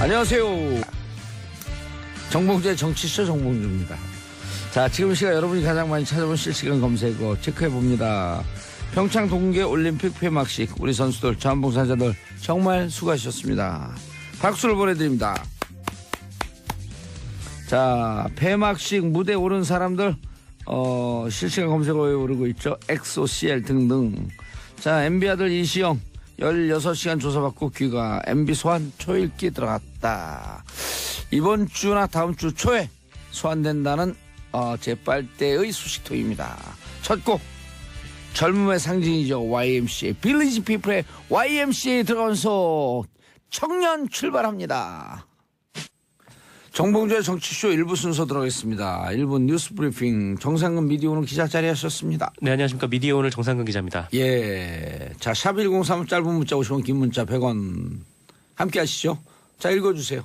안녕하세요. 정봉주의 정치쇼 정봉주입니다. 자, 지금 시각 여러분이 가장 많이 찾아본 실시간 검색어 체크해봅니다. 평창 동계 올림픽 폐막식 우리 선수들 자원봉사자들 정말 수고하셨습니다. 박수를 보내드립니다. 자, 폐막식 무대에 오른 사람들 실시간 검색어에 오르고 있죠. 엑소CL 등등. 자, MB 아들 이시영 16시간 조사받고 귀가 MB 소환 초읽기 들어갔다. 이번 주나 다음 주 초에 소환된다는 제빨대의 소식통입니다. 첫 곡 젊음의 상징이죠. YMCA 빌리지 피플의 YMCA에 들어가면서 청년 출발합니다. 정봉주의 정치쇼 1부 순서 들어가겠습니다. 1부 뉴스 브리핑 정상근 미디어오늘 기자 자리하셨습니다. 네, 안녕하십니까. 미디어오늘 정상근 기자입니다. 예, 자, 샵1035 짧은 문자 50원 긴 문자 100원 함께 하시죠. 자, 읽어주세요.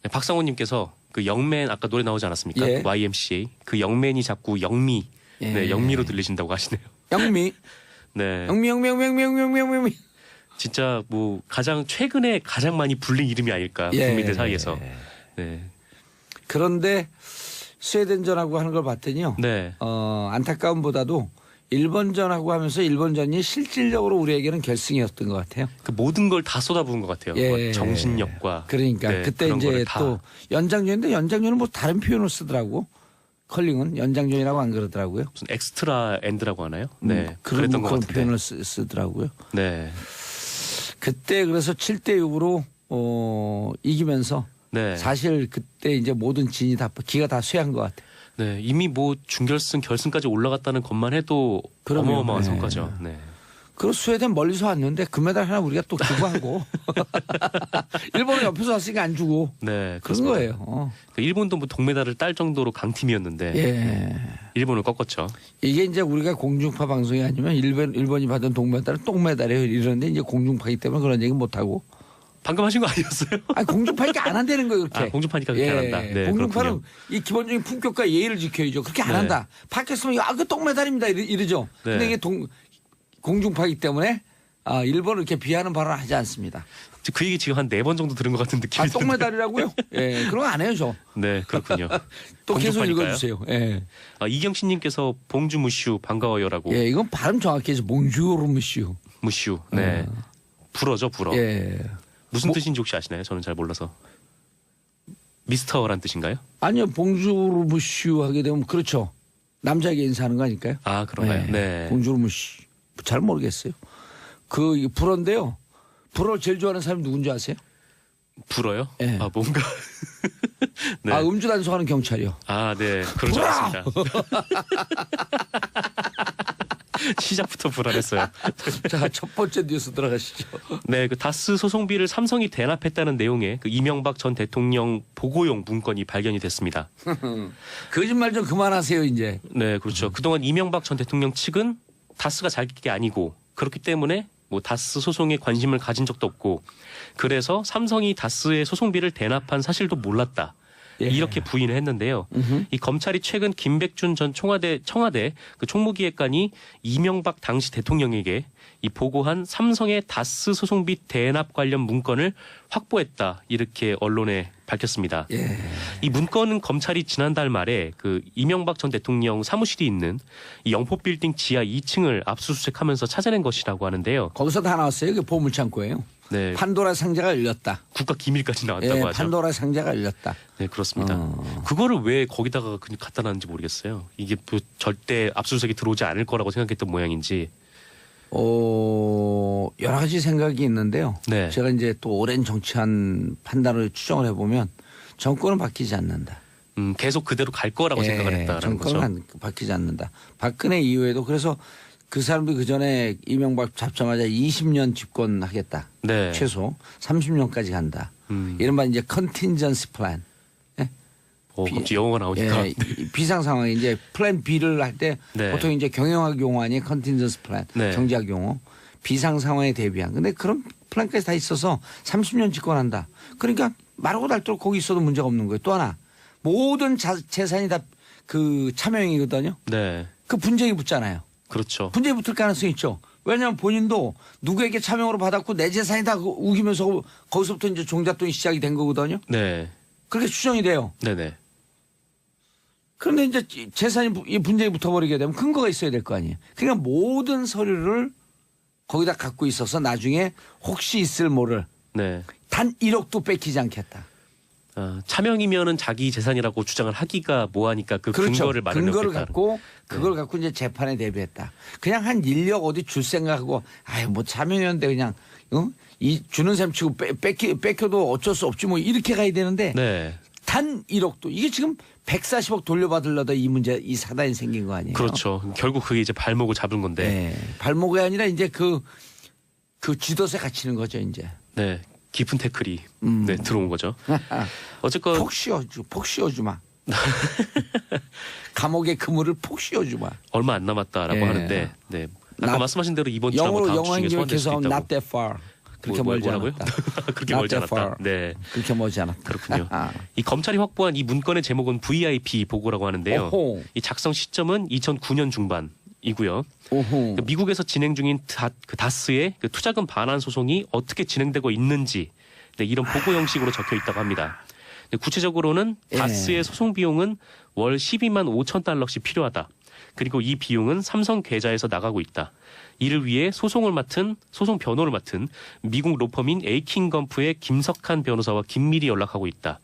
네, 박상호님께서 그 영맨 아까 노래 나오지 않았습니까? 예. YMCA 그 영맨이 자꾸 영미 예. 네, 영미로 들리신다고 하시네요. 영미 네, 영미 진짜 뭐 가장 최근에 가장 많이 불린 이름이 아닐까 예. 국민들 사이에서. 네, 그런데 스웨덴전하고 하는 걸 봤더니요. 네, 안타까움보다도 일본전하고 하면서 일본전이 실질적으로 우리에게는 결승이었던 것 같아요. 그 모든 걸 다 쏟아부은 것 같아요. 예. 뭐 정신력과. 그러니까 네, 그때 그런 이제 거를 다. 또 연장전인데 연장전은 뭐 다른 표현을 쓰더라고. 컬링은 연장전이라고 안 그러더라고요. 무슨 엑스트라 엔드라고 하나요? 네, 그런 그랬던 것 그런 같은데. 표현을 쓰더라고요. 네, 그때 그래서 7대6으로 이기면서 네. 사실 그때 이제 모든 진이 다 기가 다 쇠한 것 같아요. 네, 이미 뭐 중결승, 결승까지 올라갔다는 것만 해도 그럼요. 어마어마한 네. 성과죠. 네. 그리고 스웨덴 멀리서 왔는데 금메달 하나 우리가 또 기부하고 일본은 옆에서 왔으니까 안 주고 네, 그런 그렇습니다. 거예요. 그 일본도 뭐 동메달을 딸 정도로 강팀이었는데 예. 일본을 꺾었죠. 이게 이제 우리가 공중파 방송이 아니면 일본이 받은 동메달은 똥메달이에요. 이러는데 이제 공중파이기 때문에 그런 얘기 못 하고. 방금 하신 거 아니었어요? 아니 공중파니까 안 한다는 거예요. 그렇게. 아, 공중파니까 그렇게 안 한다. 네, 공중파는 그렇군요. 이 기본적인 품격과 예의를 지켜야죠. 그렇게 안 네. 한다. 팟캐스트는 그 똥메달입니다 이러죠. 네. 근데 이게 공중파이기 때문에 일본을 이렇게 비하는 발언을 하지 않습니다. 그 얘기 지금 한 4번 정도 들은 것 같은 느낌이 드는데. 똥메달이라고요? 예, 그런 거 안 해요, 저. 네, 그렇군요. 또 계속 공중파니까요. 읽어주세요. 예. 이경신님께서 봉주 무슈 반가워요라고. 예, 이건 발음 정확히 해서 몽주르무슈. 무슈. 네. 불어죠, 불어. 예. 무슨 뜻인지 혹시 아시나요? 저는 잘 몰라서. 미스터란 뜻인가요? 아니요, 봉주르무슈 하게 되면 그렇죠. 남자에게 인사하는 거 아닐까요? 아, 그런가요? 네. 봉주르무슈. 잘 모르겠어요. 그 불어인데요. 불어를 제일 좋아하는 사람이 누군지 아세요? 불어요? 예. 아, 뭔가. 네. 음주 단속하는 경찰이요. 아, 네. 그런 줄 알았습니다. 시작부터 불안했어요. 자, 첫 번째 뉴스 들어가시죠. 네, 그 다스 소송비를 삼성이 대납했다는 내용의 그 이명박 전 대통령 보고용 문건이 발견이 됐습니다. 거짓말 좀 그만하세요, 이제. 네, 그렇죠. 그동안 이명박 전 대통령 측은 다스가 자기게 아니고 그렇기 때문에 뭐 다스 소송에 관심을 가진 적도 없고 그래서 삼성이 다스의 소송비를 대납한 사실도 몰랐다. 예. 이렇게 부인을 했는데요. 이 검찰이 최근 김백준 전 청와대 그 총무기획관이 이명박 당시 대통령에게 이 보고한 삼성의 다스 소송비 대납 관련 문건을 확보했다. 이렇게 언론에 밝혔습니다. 예. 이 문건은 검찰이 지난달 말에 그 이명박 전 대통령 사무실이 있는 이 영포빌딩 지하 2층을 압수수색하면서 찾아낸 것이라고 하는데요. 거기서 다 나왔어요. 그게 보물창고예요. 네, 판도라 상자가 열렸다. 국가 기밀까지 나왔다고 예, 하죠. 판도라 상자가 열렸다. 네, 그렇습니다. 그거를 왜 거기다가 그냥 갖다 놨는지 모르겠어요. 이게 뭐 절대 압수수색이 들어오지 않을 거라고 생각했던 모양인지. 여러 가지 생각이 있는데요. 네. 제가 이제 또 오랜 정치한 판단을 추정을 해보면 정권은 바뀌지 않는다. 계속 그대로 갈 거라고 생각을 했다라는 거죠. 정권은 바뀌지 않는다. 박근혜 이후에도 그래서 그 사람들이 그 전에 이명박 잡자마자 20년 집권하겠다. 네. 최소 30년까지 간다. 이른바 이제 컨틴전시 플랜. 갑자기 영어가 나오니까. 예, 비상 상황에 이제 플랜 B를 할 때 네. 보통 이제 경영학 용어 아니에요. 컨틴전시 플랜. 네. 정지학 용어. 비상 상황에 대비한. 근데 그런 플랜까지 다 있어서 30년 집권한다. 그러니까 마르고 닳도록 거기 있어도 문제가 없는 거예요. 또 하나 모든 재산이 다 그 차명이거든요. 네. 그 분쟁이 붙잖아요. 그렇죠. 분쟁이 붙을 가능성이 있죠. 왜냐하면 본인도 누구에게 차명으로 받았고 내 재산이다 우기면서 거기서부터 이제 종잣돈이 시작이 된 거거든요. 네. 그렇게 추정이 돼요. 네네. 그런데 이제 재산이 이 분쟁이 붙어버리게 되면 근거가 있어야 될 거 아니에요. 그러니까 모든 서류를 거기다 갖고 있어서 나중에 혹시 있을 모를 네. 단 1억도 뺏기지 않겠다. 차명이면은 자기 재산이라고 주장을 하기가 뭐하니까 그 그렇죠. 근거를 마련했다. 근거를 갖고 그걸 갖고 이제 재판에 대비했다. 그냥 한 인력 어디 줄 생각하고 아유 뭐 차명이었는데 그냥 이 주는 셈 치고 뺏겨도 어쩔 수 없지 뭐 이렇게 가야 되는데 네. 단 1억도 이게 지금 140억 돌려받으려다 이 문제 이 사단이 생긴 거 아니에요? 그렇죠. 결국 그게 이제 발목을 잡은 건데. 네. 발목이 아니라 이제 그 쥐덫에 갇히는 거죠 이제. 네. 깊은 태클이 네, 들어온 거죠. 어쨌건 폭 씌워주마. 감옥의 그물을 폭 씌워주마. 얼마 안 남았다라고 예. 하는데, 네. 아까 말씀하신 대로 이번 주나 뭐 영어로 다음 주 중에 영어 소환될 수도 기억해서 있다고. not that far. 그렇게 멀지 뭐라고요? 않았다. 그렇게 Not 멀지 that 않았다. far. 네. 그렇게 멀지 않았다. 그렇군요. 이 검찰이 확보한 이 문건의 제목은 VIP 보고라고 하는데요. 오호. 이 작성 시점은 2009년 중반이고요. 오호. 미국에서 진행 중인 다스의 그 투자금 반환 소송이 어떻게 진행되고 있는지 네, 이런 보고 형식으로 적혀 있다고 합니다. 네, 구체적으로는 예. 다스의 소송 비용은 월 12만 5천 달러씩 필요하다. 그리고 이 비용은 삼성 계좌에서 나가고 있다. 이를 위해 소송 변호를 맡은 미국 로펌인 에이킹 검프의 김석한 변호사와 긴밀히 연락하고 있다.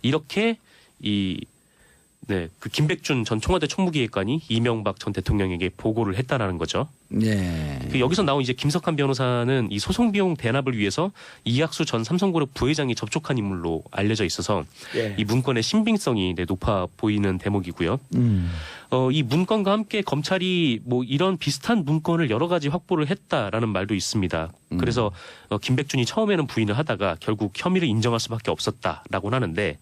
이렇게 그 김백준 전 청와대 총무기획관이 이명박 전 대통령에게 보고를 했다라는 거죠. 네. 그 여기서 나온 이제 김석한 변호사는 이 소송 비용 대납을 위해서 이학수 전 삼성그룹 부회장이 접촉한 인물로 알려져 있어서 예. 이 문건의 신빙성이 높아 보이는 대목이고요. 이 문건과 함께 검찰이 뭐 이런 비슷한 문건을 여러 가지 확보를 했다라는 말도 있습니다. 그래서 김백준이 처음에는 부인을 하다가 결국 혐의를 인정할 수밖에 없었다라고 하는데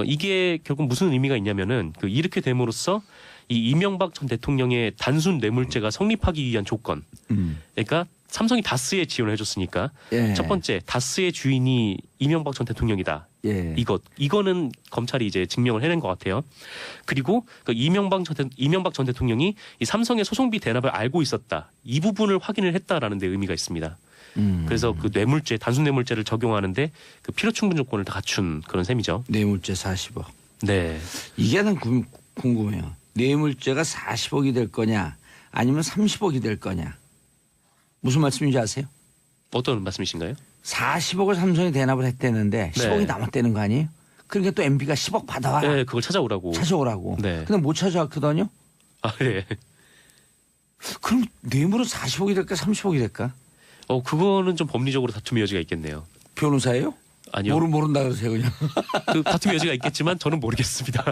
이게 결국 무슨 의미가 있냐면은 이렇게 됨으로써 이 이명박 전 대통령의 단순 뇌물죄가 성립하기 위한 조건. 그러니까 삼성이 다스에 지원을 해줬으니까 예. 첫 번째 다스의 주인이 이명박 전 대통령이다. 예. 이거는 검찰이 이제 증명을 해낸 것 같아요. 그리고 이명박 전 대통령이 이 삼성의 소송비 대납을 알고 있었다. 이 부분을 확인을 했다라는 데 의미가 있습니다. 그래서 그 뇌물죄, 단순 뇌물죄를 적용하는데 그 필요 충분 조건을 다 갖춘 그런 셈이죠. 뇌물죄 40억. 네. 이게 난 궁금해요. 뇌물죄가 40억이 될 거냐 아니면 30억이 될 거냐. 무슨 말씀인지 아세요? 어떤 말씀이신가요? 40억을 삼성이 대납을 했대는데 10억이 남았다는 거 아니에요? 그러니까 또 MB가 10억 받아와라. 네, 그걸 찾아오라고. 찾아오라고. 네. 근데 못 찾아왔거든요. 아, 네. 그럼 뇌물은 40억이 될까 30억이 될까? 그거는 좀 법리적으로 다툼의 여지가 있겠네요. 변호사예요? 아니요. 모른다 그러세요 그냥. 그 다툼의 여지가 있겠지만 저는 모르겠습니다.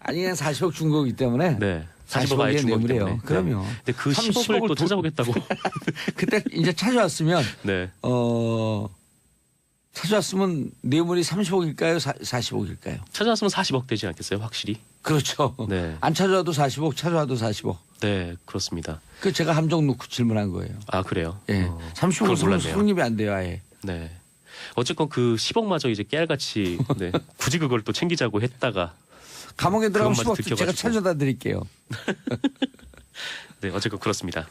아니 그냥 40억 준 거기 때문에. 네. 40억 아예 40억이 준 거기 뇌물이에요. 때문에. 그럼요. 네. 근데 그 10억을 또 찾아보겠다고. 그때 이제 찾아왔으면 네. 찾아왔으면 뇌물이 30억일까요? 40억일까요? 찾아왔으면 40억 되지 않겠어요? 확실히. 그렇죠. 네. 안 찾아와도 40억, 찾아와도 40억. 네, 그렇습니다. 그 제가 함정 놓고 질문한 거예요. 아, 그래요? 예. 그걸 30억은 몰랐네요. 성립이 안 돼요, 아예. 네. 어쨌건 그 10억마저 이제 깨알같이 네. 굳이 그걸 또 챙기자고 했다가 감옥에 들어가면 그것마저 10억 제가 들켜가지고. 찾아다 드릴게요. 네, 어쨌건 그렇습니다.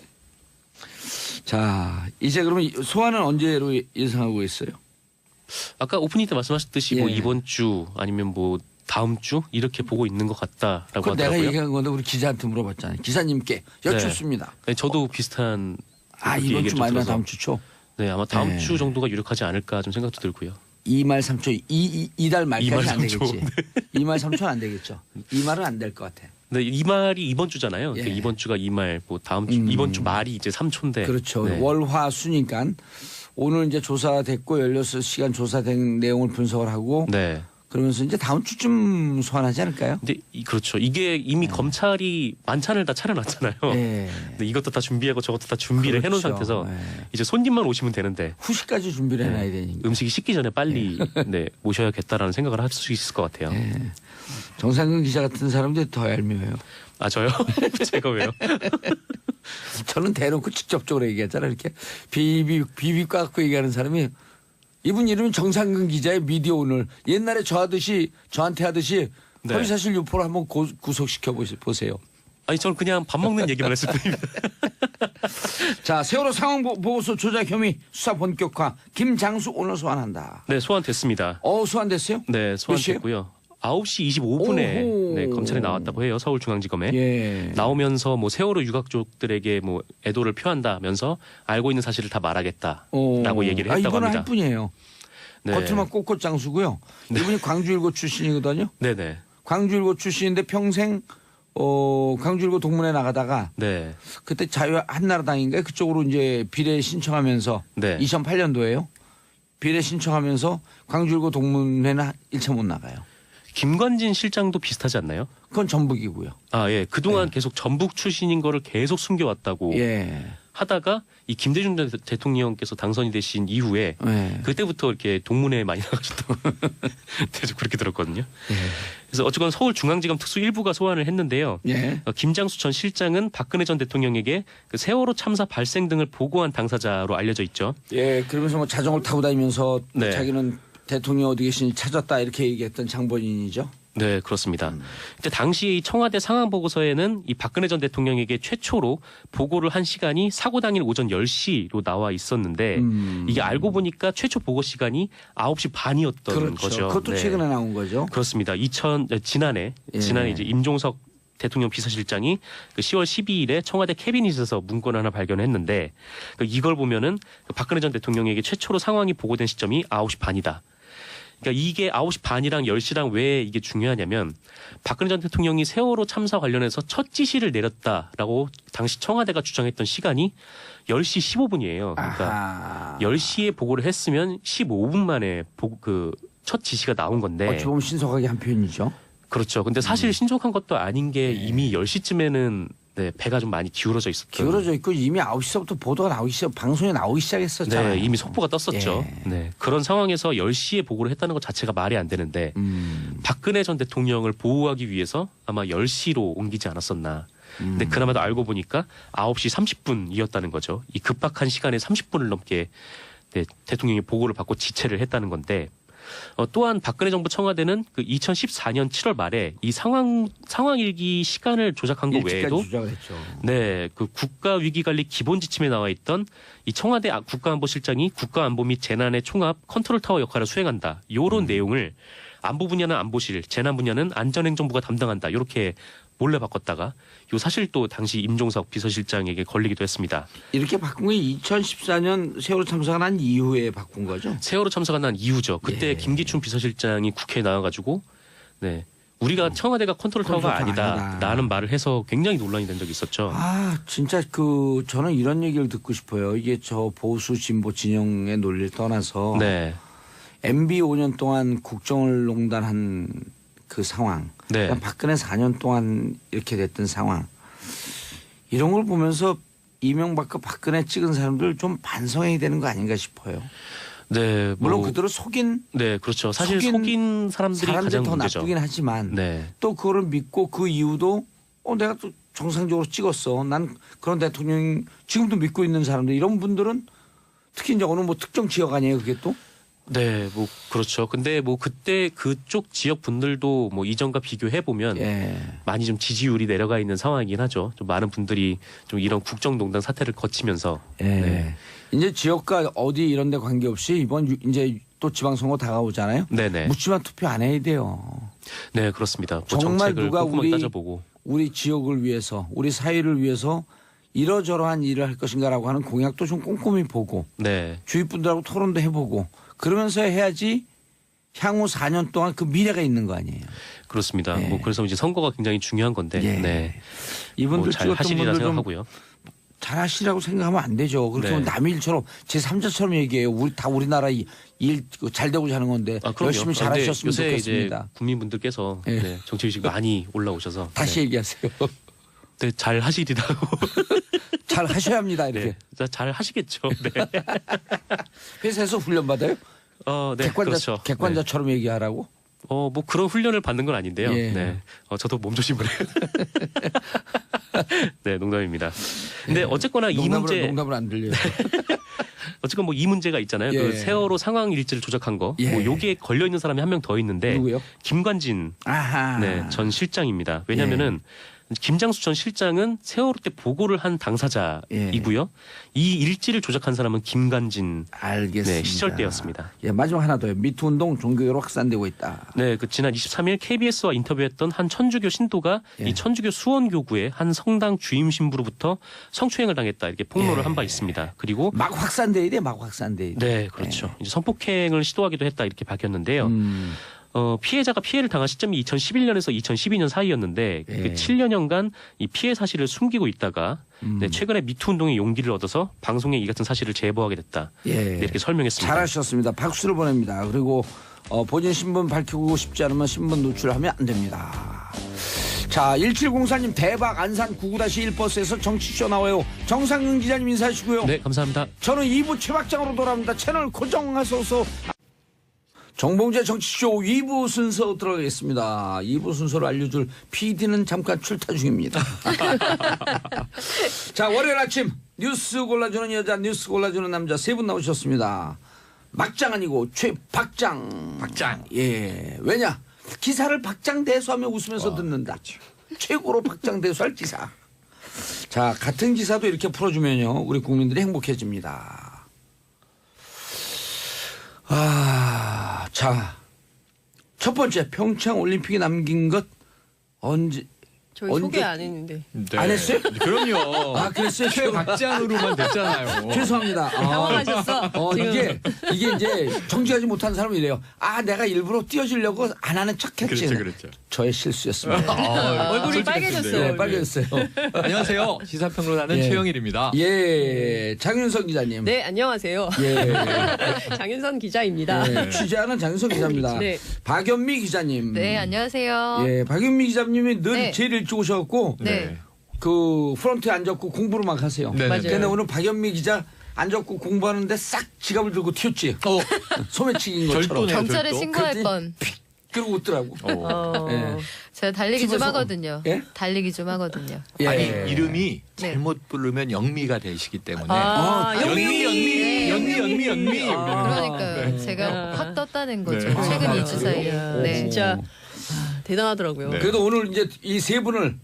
자, 이제 그러면 소환은 언제로 예상하고 있어요? 아까 오프닝 때 말씀하셨듯이 뭐 예. 이번 주 아니면 뭐 다음 주 이렇게 보고 있는 것 같다라고 그건 내가 하더라고요. 얘기한 건데 우리 기자한테 물어봤잖아요. 기사님께 여쭙습니다. 네, 저도 비슷한 아, 그렇게 이번 얘기를 주 좀 말이나 들어서 다음 주초? 네, 아마 다음 네. 주 정도가 유력하지 않을까 좀 생각도 들고요. 2말 3초, 이달 말까지 2말 안 3초. 되겠지. 2말 3초는 안 되겠죠. 2말은 안 될 것 같아. 네, 이 말이 이번 주잖아요. 예. 이번 주가 이 말, 뭐 다음 주 이번 주 말이 이제 3초인데. 그렇죠. 네. 월화 수니까 오늘 이제 조사됐고 16시간 조사된 내용을 분석을 하고 네. 그러면서 이제 다음 주쯤 소환하지 않을까요? 근데 그렇죠. 이게 이미 검찰이 만찬을 다 차려놨잖아요. 네. 근데 이것도 다 준비하고 저것도 다 준비를 해놓은 그렇죠. 상태에서 네. 이제 손님만 오시면 되는데 후식까지 준비를 해놔야 되니까. 음식이 식기 전에 빨리 네, 모셔야겠다라는 생각을 할 수 있을 것 같아요. 네. 정상근 기자 같은 사람들이 더 얄미워요. 아 저요? 제가 왜요? 저는 대놓고 직접적으로 얘기했잖아요. 이렇게 비비 깎고 얘기하는 사람이 이분 이름은 정상근 기자의 미디어 오늘 옛날에 저한테 하듯이 네. 허위사실 유포를 한번 구속시켜 보세요. 아니 저는 그냥 밥 먹는 얘기만 했을 뿐입니다. 자, 세월호 상황 보고서 조작 혐의 수사 본격화. 김장수 오늘 소환한다. 네, 소환됐습니다. 소환됐어요? 네, 소환됐고요. 9시 25분에 오호. 네, 검찰에 나왔다고 해요. 서울중앙지검에. 예. 나오면서 뭐 세월호 유가족들에게 뭐 애도를 표한다면서 알고 있는 사실을 다 말하겠다라고 얘기를 했다고 이번은 합니다. 할 뿐이에요. 네. 겉으로만 꽃꽃장수고요. 이분이 광주일고 출신이거든요. 네네. 광주일고 출신인데 평생 광주일고 동문회 나가다가 네. 그때 자유한나라당인가 그쪽으로 이제 비례 신청하면서 네. 2008년도에요. 비례 신청하면서 광주일고 동문회는 1차 못 나가요. 김관진 실장도 비슷하지 않나요? 그건 전북이고요. 아, 예. 그동안 계속 전북 출신인 거를 계속 숨겨왔다고 예. 하다가 이 김대중 대통령께서 당선이 되신 이후에 예. 그때부터 이렇게 동문회에 많이 나가셨다고 계속 그렇게 들었거든요. 예. 그래서 어쨌건 서울중앙지검 특수 1부가 소환을 했는데요. 예. 김장수 전 실장은 박근혜 전 대통령에게 그 세월호 참사 발생 등을 보고한 당사자로 알려져 있죠. 예. 그러면서 뭐 자전거를 타고 다니면서 네. 자기는 대통령 어디 계시니 찾았다 이렇게 얘기했던 장본인이죠. 네, 그렇습니다. 근데 당시 이 청와대 상황 보고서에는 이 박근혜 전 대통령에게 최초로 보고를 한 시간이 사고 당일 오전 10시로 나와 있었는데 이게 알고 보니까 최초 보고 시간이 9시 반이었던 그렇죠. 거죠. 그것도 네. 최근에 나온 거죠. 그렇습니다. 지난해 예. 이제 임종석 대통령 비서실장이 그 10월 12일에 청와대 캐비닛에서 문건 하나 발견했는데 이걸 보면은 박근혜 전 대통령에게 최초로 상황이 보고된 시점이 9시 반이다. 그러니까 이게 9시 반이랑 10시랑 왜 이게 중요하냐면 박근혜 전 대통령이 세월호 참사 관련해서 첫 지시를 내렸다라고 당시 청와대가 주장했던 시간이 10시 15분이에요. 그러니까 아하. 10시에 보고를 했으면 15분 만에 첫 지시가 나온 건데. 어찌 보면 신속하게 한 표현이죠. 그렇죠. 근데 사실 신속한 것도 아닌 게 이미 10시쯤에는 네, 배가 좀 많이 기울어져 있었죠. 기울어져 있고 이미 9시부터 보도가 나오기 시작, 방송에 나오기 시작했었잖아요. 네, 이미 속보가 떴었죠. 예. 네, 그런 상황에서 10시에 보고를 했다는 것 자체가 말이 안 되는데 박근혜 전 대통령을 보호하기 위해서 아마 10시로 옮기지 않았었나. 근데 그나마도 알고 보니까 9시 30분이었다는 거죠. 이 급박한 시간에 30분을 넘게 네, 대통령이 보고를 받고 지체를 했다는 건데 또한 박근혜 정부 청와대는 그 2014년 7월 말에 이 상황일기 시간을 조작한 것 일찍까지 외에도 주장을 했죠. 네, 그 국가위기관리 기본 지침에 나와 있던 이 청와대 국가안보실장이 국가안보 및 재난의 총합 컨트롤타워 역할을 수행한다. 요런 내용을 안보 분야는 안보실, 재난 분야는 안전행정부가 담당한다. 이렇게 몰래 바꿨다가 요 사실 또 당시 임종석 비서실장에게 걸리기도 했습니다. 이렇게 바꾼 게 2014년 세월호 참사가 난 이후에 바꾼 거죠. 세월호 참사가 난 이후죠. 그때 예. 김기춘 비서실장이 국회에 나와가지고 네. 우리가 청와대가 컨트롤타워가 아니다라는 말을 해서 굉장히 논란이 된 적이 있었죠. 아, 진짜 저는 이런 얘기를 듣고 싶어요. 이게 저 보수 진보 진영의 논리를 떠나서 네. MB 5년 동안 국정을 농단한 그 상황, 네. 그다음 박근혜 4년 동안 이렇게 됐던 상황, 이런 걸 보면서 이명박과 박근혜 찍은 사람들 좀 반성해야 되는 거 아닌가 싶어요. 네, 물론 그대로 속인 네, 그렇죠. 사실 속인 사람들이 가장 더 문제죠. 나쁘긴 하지만 네, 또 그거를 믿고 그 이유도 내가 또 정상적으로 찍었어. 난 그런 대통령 지금도 믿고 있는 사람들 이런 분들은 특히 이제 어느 뭐 특정 지역 아니에요, 그게 또? 네, 뭐 그렇죠. 근데 뭐 그때 그쪽 지역 분들도 뭐 이전과 비교해 보면 예. 많이 좀 지지율이 내려가 있는 상황이긴 하죠. 좀 많은 분들이 좀 이런 국정농단 사태를 거치면서 예. 네. 이제 지역과 어디 이런 데 관계없이 이번 이제 또 지방선거 다가오잖아요. 네네. 묻지마 투표 안 해야 돼요. 네, 그렇습니다. 뭐 정말 정책을 누가 꼼꼼히 따져보고. 우리 지역을 위해서 우리 사회를 위해서 이러저러한 일을 할 것인가라고 하는 공약도 좀 꼼꼼히 보고 네, 주위 분들하고 토론도 해보고 그러면서 해야지 향후 4년 동안 그 미래가 있는 거 아니에요. 그렇습니다. 예. 뭐 그래서 이제 선거가 굉장히 중요한 건데, 예. 네, 이분들 뭐잘 찍었던 하시리라 분들 좀 생각하고요. 잘하시라고 생각하면 안 되죠. 그렇게 네. 하면 남의 일처럼 제3자처럼 얘기해요. 우리나라 일 잘 되고 자는 건데 아, 그럼요. 열심히 근데 잘하셨으면 요새 좋겠습니다. 이제 국민분들께서 예. 네, 정치의식 많이 올라오셔서 다시 네. 얘기하세요. 네, 잘 하시리라고. 잘 하셔야 합니다. 이렇게. 네, 잘 하시겠죠. 네. 회사에서 훈련 받아요? 네, 그렇죠. 객관자처럼 얘기하라고? 뭐 그런 훈련을 받는 건 아닌데요. 예. 네. 저도 몸조심을 해요. 네, 농담입니다. 근데 어쨌거나 이 문제, 농담을 안 들려요. 어쨌건 뭐 이 문제가 있잖아요. 예. 그 세월호 상황 일지를 조작한 거. 예. 뭐 요게 걸려 있는 사람이 한 명 더 있는데 누구요? 김관진 아하. 네, 전 실장입니다. 왜냐면은 김장수 전 실장은 세월호 때 보고를 한 당사자이고요. 이 일지를 조작한 사람은 김관진 알겠습니다. 시절 때였습니다. 예, 마지막 하나 더요. 미투 운동 종교로 확산되고 있다. 네, 그 지난 23일 KBS와 인터뷰했던 한 천주교 신도가 이 천주교 수원교구의 한 성당 주임 신부로부터 성추행을 당했다 이렇게 폭로를 한 바 있습니다. 그리고 막 확산돼야 돼, 막 확산돼야 돼. 네, 그렇죠. 이제 성폭행을 시도하기도 했다 이렇게 밝혔는데요. 피해자가 피해를 당한 시점이 2011년에서 2012년 사이였는데 그 7년여간 이 피해 사실을 숨기고 있다가 네, 최근에 미투 운동의 용기를 얻어서 방송에 이 같은 사실을 제보하게 됐다. 네, 이렇게 설명했습니다. 잘하셨습니다. 박수를 보냅니다. 그리고 본인 신분 밝히고 싶지 않으면 신분 노출하면 안 됩니다. 자, 1704님 대박 안산 99-1버스에서 정치쇼 나와요. 정상윤 기자님 인사하시고요. 네, 감사합니다. 저는 2부 최박장으로 돌아옵니다. 채널 고정하소서. 정봉재 정치쇼 2부 순서 들어가겠습니다. 2부 순서를 알려줄 PD는 잠깐 출타 중입니다. 자, 월요일 아침 뉴스 골라주는 여자, 뉴스 골라주는 남자 세 분 나오셨습니다. 막장 아니고 최박장. 박장. 예. 왜냐? 기사를 박장대소하며 웃으면서 듣는다. 그렇죠. 최고로 박장대소할 기사. 자, 같은 기사도 이렇게 풀어주면요, 우리 국민들이 행복해집니다. 자, 첫 번째 평창 올림픽에 남긴 것 언제? 저희 소개 안 했는데. 네. 안 했어요? 그럼요. 아, 그랬어요? 최박장으로만 됐잖아요. 죄송합니다. 당황하셨어. 지금. 이게 이제 정직하지 못한 사람이 이래요. 아, 내가 일부러 띄워주려고 안 하는 척했지. 그렇죠. 저의 실수였습니다. 얼굴이 빨개졌어요. 네, 빨개졌어요. 안녕하세요. 시사평론가는 예. 최영일입니다. 예, 장윤선 기자님. 네, 안녕하세요. 예, 장윤선 기자입니다. 예, 취재하는 장윤선 기자입니다. 네. 박연미 기자님. 네, 안녕하세요. 예, 박연미 기자님이 늘 네. 제일 일찍 오셔갖고 네. 그 프런트에 앉았고 공부를 막 하세요. 네, 맞아요. 근데 오늘 박연미 기자 앉았고 공부하는데 싹 지갑을 들고 튀었지. 소매치기인 것처럼. 절도네요. 경찰에 절도? 신고할 그랬더니 뻔. 그러고 웃더라고. 예. 제가 달리기 좀 집에서- 하거든요. 예? 달리기 좀 하거든요. 예. 아니 이름이 네. 잘못 부르면 영미가 되시기 때문에 연미. 그러니까요. 제가 확 떴다는 거죠. 네. 최근 2주 사이에. 네. 네. 진짜 대단하더라고요. 네. 그래도 오늘 이제 이 세 분을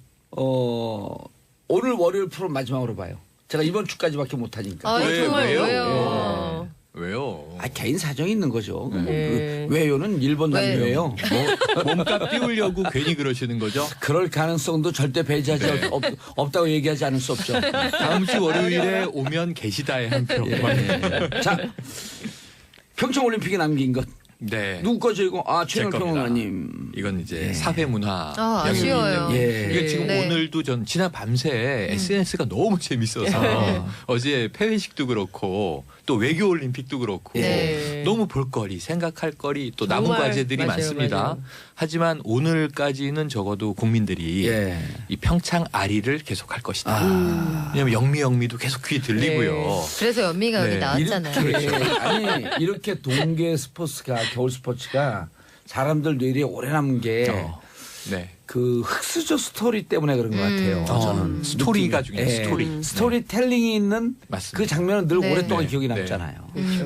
오늘 월요일 프로 마지막으로 봐요. 제가 이번 주까지밖에 못 하니까. 아, 왜, 정말 왜요? 왜요? 왜요? 개인 사정이 있는 거죠. 네. 그 왜요는 일본 왜? 남녀예요. 몸값 띄우려고 괜히 그러시는 거죠? 그럴 가능성도 절대 배제하지 네. 없다고 얘기하지 않을 수 없죠. 다음 주 월요일에 오면 계시다의 한 표. 자, 평창 올림픽에 남긴 것 네. 누구 거죠 이거? 아, 최영 제 겁니다. 평론가님. 이건 이제 사회문화 아, 영역이기 아쉬워요. 때문에. 예. 이게 지금 네. 오늘도 전 지난 밤새 SNS가 너무 재밌어서 어제 폐회식도 그렇고 또 외교 올림픽도 그렇고 네. 너무 볼거리, 생각할 거리 또 남은 정말 과제들이 맞아요, 많습니다. 맞아요. 하지만 오늘까지는 적어도 국민들이 예. 이 평창 아리를 계속할 것이다. 아. 왜냐하면 영미도 계속 귀에 들리고요. 그래서 연미가 네. 여기 나왔잖아요. 아니 이렇게 동계 스포츠가 겨울 스포츠가 사람들 뇌리에 오래 남은 게 네. 그 흑수저 스토리 때문에 그런 것 같아요. 저는 스토리가 느낌이. 중요해요. 스토리. 스토리텔링이 있는 맞습니다. 그 장면은 늘 네. 오랫동안 네. 기억이 네. 남잖아요.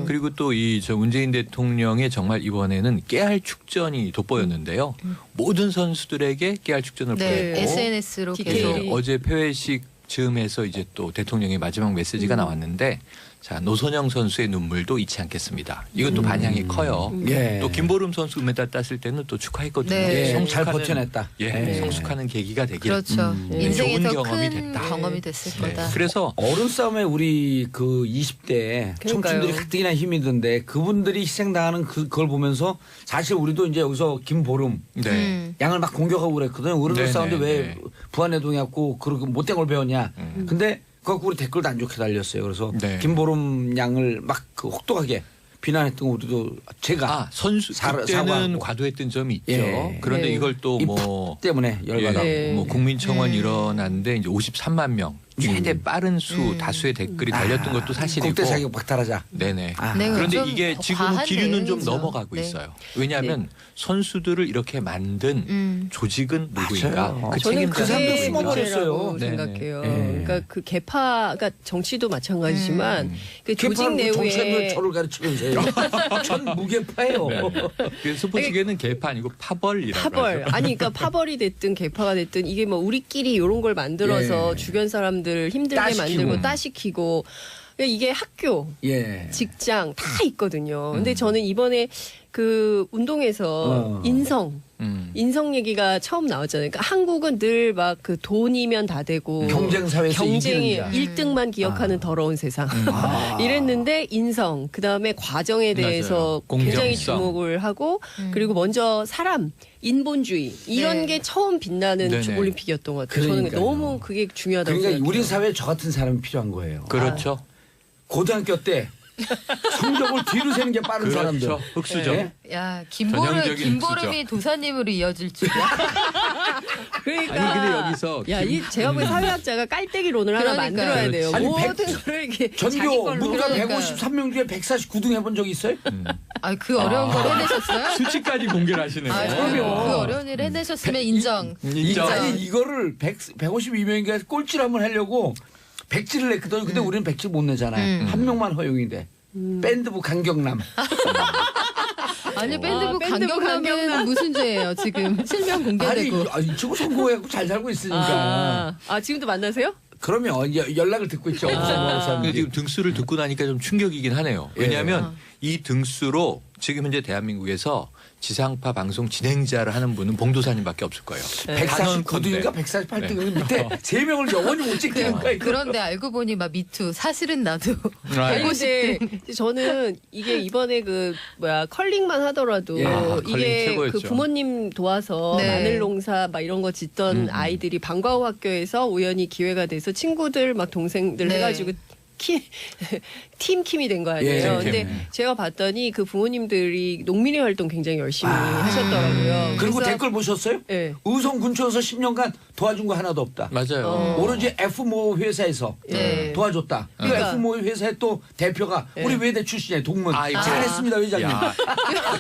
그리고 또 이 저 문재인 대통령의 정말 이번에는 깨알 축전이 돋보였는데요. 모든 선수들에게 깨알 축전을 네, 보였고 SNS로 디테일이. 계속. 네, 어제 폐회식 즈음에서 이제 또 대통령의 마지막 메시지가 나왔는데 자 노선영 선수의 눈물도 잊지 않겠습니다. 이것도 반향이 커요. 예. 또 김보름 선수 은메달 땄을 때는 또 축하했거든요. 네. 예, 잘 성숙하는- 버텨냈다. 예, 예. 성숙하는 계기가 되길. 그렇죠. 인생에서 좋은 경험이 큰 됐다. 경험이 됐을 네. 거다. 그래서 어른 싸움에 우리 그 20대 그러니까요. 청춘들이 가뜩이나 힘이 든데 그분들이 희생당하는 그걸 보면서 사실 우리도 이제 여기서 김보름 네. 양을 막 공격하고 그랬거든요. 어른들 네네, 싸우는데 왜 네. 부안해동해갖고 그렇게 못된 걸 배웠냐. 근데 그거 우리 댓글도 안 좋게 달렸어요. 그래서 네. 김보름 양을 막 그 혹독하게 비난했던 거 우리도 제가 선수 그때는 사과하고. 과도했던 점이 있죠. 예. 그런데 네. 이걸 또 이 뭐 때문에 열받아. 네. 뭐 국민청원 일어났는데 이제 53만 명 최대 빠른 수 다수의 댓글이 달렸던 것도 사실이고. 국대 자격 박탈하자. 네네. 아. 네, 그런데 좀 이게 지금은 과한 기류는 좀 내용이죠. 넘어가고 네. 있어요. 왜냐하면 선수들을 이렇게 만든 조직은 누구인가? 맞아요. 그 저는 책임자는 사람도 그게 누구인가? 숨어버렸어요. 문제라고 네네. 생각해요. 네. 그러니까 그 개파, 그러니까 정치도 마찬가지지만 그 조직 정치하면 내부에 저를 가르치면서요. 전 무게파예요. 그래서 스포츠계는 개파 아니고 파벌이라고 파벌 하죠. 아니 그러니까 파벌이 됐든 개파가 됐든 이게 뭐 우리끼리 이런 걸 만들어서 예. 주변 사람들 힘들게 따시키고. 만들고 따시키고 이게 학교 예. 직장 다 있거든요. 근데 저는 이번에 그 운동에서 인성 얘기가 처음 나왔잖아요. 그러니까 한국은 늘 막 그 돈이면 다 되고 경쟁 사회에서 경쟁이 이기는 자. 1등만 기억하는 더러운 세상. 이랬는데 인성, 그다음에 과정에 대해서 맞아요. 굉장히 공정성. 주목을 하고 그리고 먼저 사람, 인본주의 이런 네. 게 처음 빛나는 네네. 올림픽이었던 것 같아요. 저는 그러니까요. 너무 그게 중요하다고 그러니까 생각해요. 우리 사회에 저 같은 사람이 필요한 거예요. 그렇죠. 고등학교 때 성적을 뒤로 세는 게 빠른 사람들. 그렇죠. 흑수저. 예? 야 전형적인 김보름이 도사님으로 이어질 줄이야. 그러니까 아니 근데 여기서 야, 제가 보기엔 사회학자가 깔때기론을 하나 그러니까요. 만들어야 돼요. 아니, 모든 거를 이렇게 자기 전교 걸로. 문과 그러니까요. 153명 중에 149등 해본 적 있어요? 아, 그 어려운 걸 해내셨어요? 수치까지 공개를 하시네요. 아, 그럼요. 그 어려운 일 해내셨으면 인정. 인정. 아니 이거를 152명인가 꼴찌를 한번 하려고 백지를 냈거든요. 근데 우리는 백지 못 내잖아요. 한 명만 허용이 돼. 밴드부 강경남. 아니 밴드부 밴드부 강경남은 강경남. 무슨 죄예요? 지금 실명 아니, 공개되고. 이 친구 성공해갖고 잘 살고 있으니까. 지금도 만나세요? 그러면 연락을 듣고 있죠. 무슨 뭐 근데 사람들이. 지금 등수를 듣고 나니까 좀 충격이긴 하네요. 왜냐하면 이 등수로 지금 현재 대한민국에서 지상파 방송 진행자를 하는 분은 봉도사님밖에 없을 거예요. 149등인가 148등 밑에 3명을 영원히 못 찍는 거예요. 그런데 알고 보니 막 미투 사실은 나도 아니, 150등. 근데 저는 이게 이번에 그 컬링만 하더라도 예. 컬링 이게 최고였죠. 그 부모님 도와서 네. 마늘 농사 막 이런 거 짓던 아이들이 방과후 학교에서 우연히 기회가 돼서 친구들 막 동생들 네. 해가지고 팀킴이 된 거 아니에요. 예, 근데 팀. 제가 봤더니 그 부모님들이 농민의 활동 굉장히 열심히 하셨더라고요. 그리고 그래서- 댓글 보셨어요? 예. 의성 군청에서 10년간 도와준 거 하나도 없다. 맞아요. 오로지 F모 회사에서 예. 도와줬다. 그 그러니까. F모 회사의 또 대표가 우리 외대 출신이에요. 동문. 아이고. 잘했습니다 회장님. 야,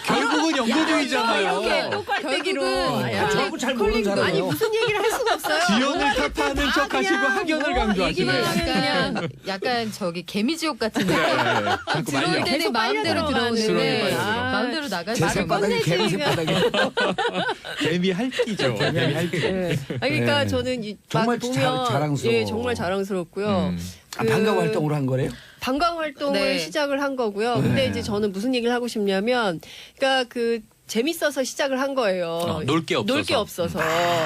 결국은 연구주의잖아요. 이렇게 또 깔때기로. 결국은 야, 저하고 잘 모르는 컬링도 아니 사람이에요. 무슨 얘기를 할 수가 없어요. 지연을 탓하는 척하시고 학연을 강조하시네요. 얘기만 약간 저기 개미지옥 같은 느낌. 자꾸 들어올 말려. 때는 계속 마음대로 빨려 들어오는데 들어가는. 마음대로 나가지 제 말고 손바닥이 개미새 바닥에. 개미 할기죠. 개미 할기. 네. 아니, 그러니까 네. 저는 막 정말 보면 자랑스러워. 예, 정말 자랑스럽고요. 방과 활동으로 한 거래요? 방광 활동을 네. 시작을 한 거고요. 근데 이제 저는 무슨 얘기를 하고 싶냐면, 그러니까 그 재밌어서 시작을 한 거예요. 놀게 없어서. 놀 게 없어서.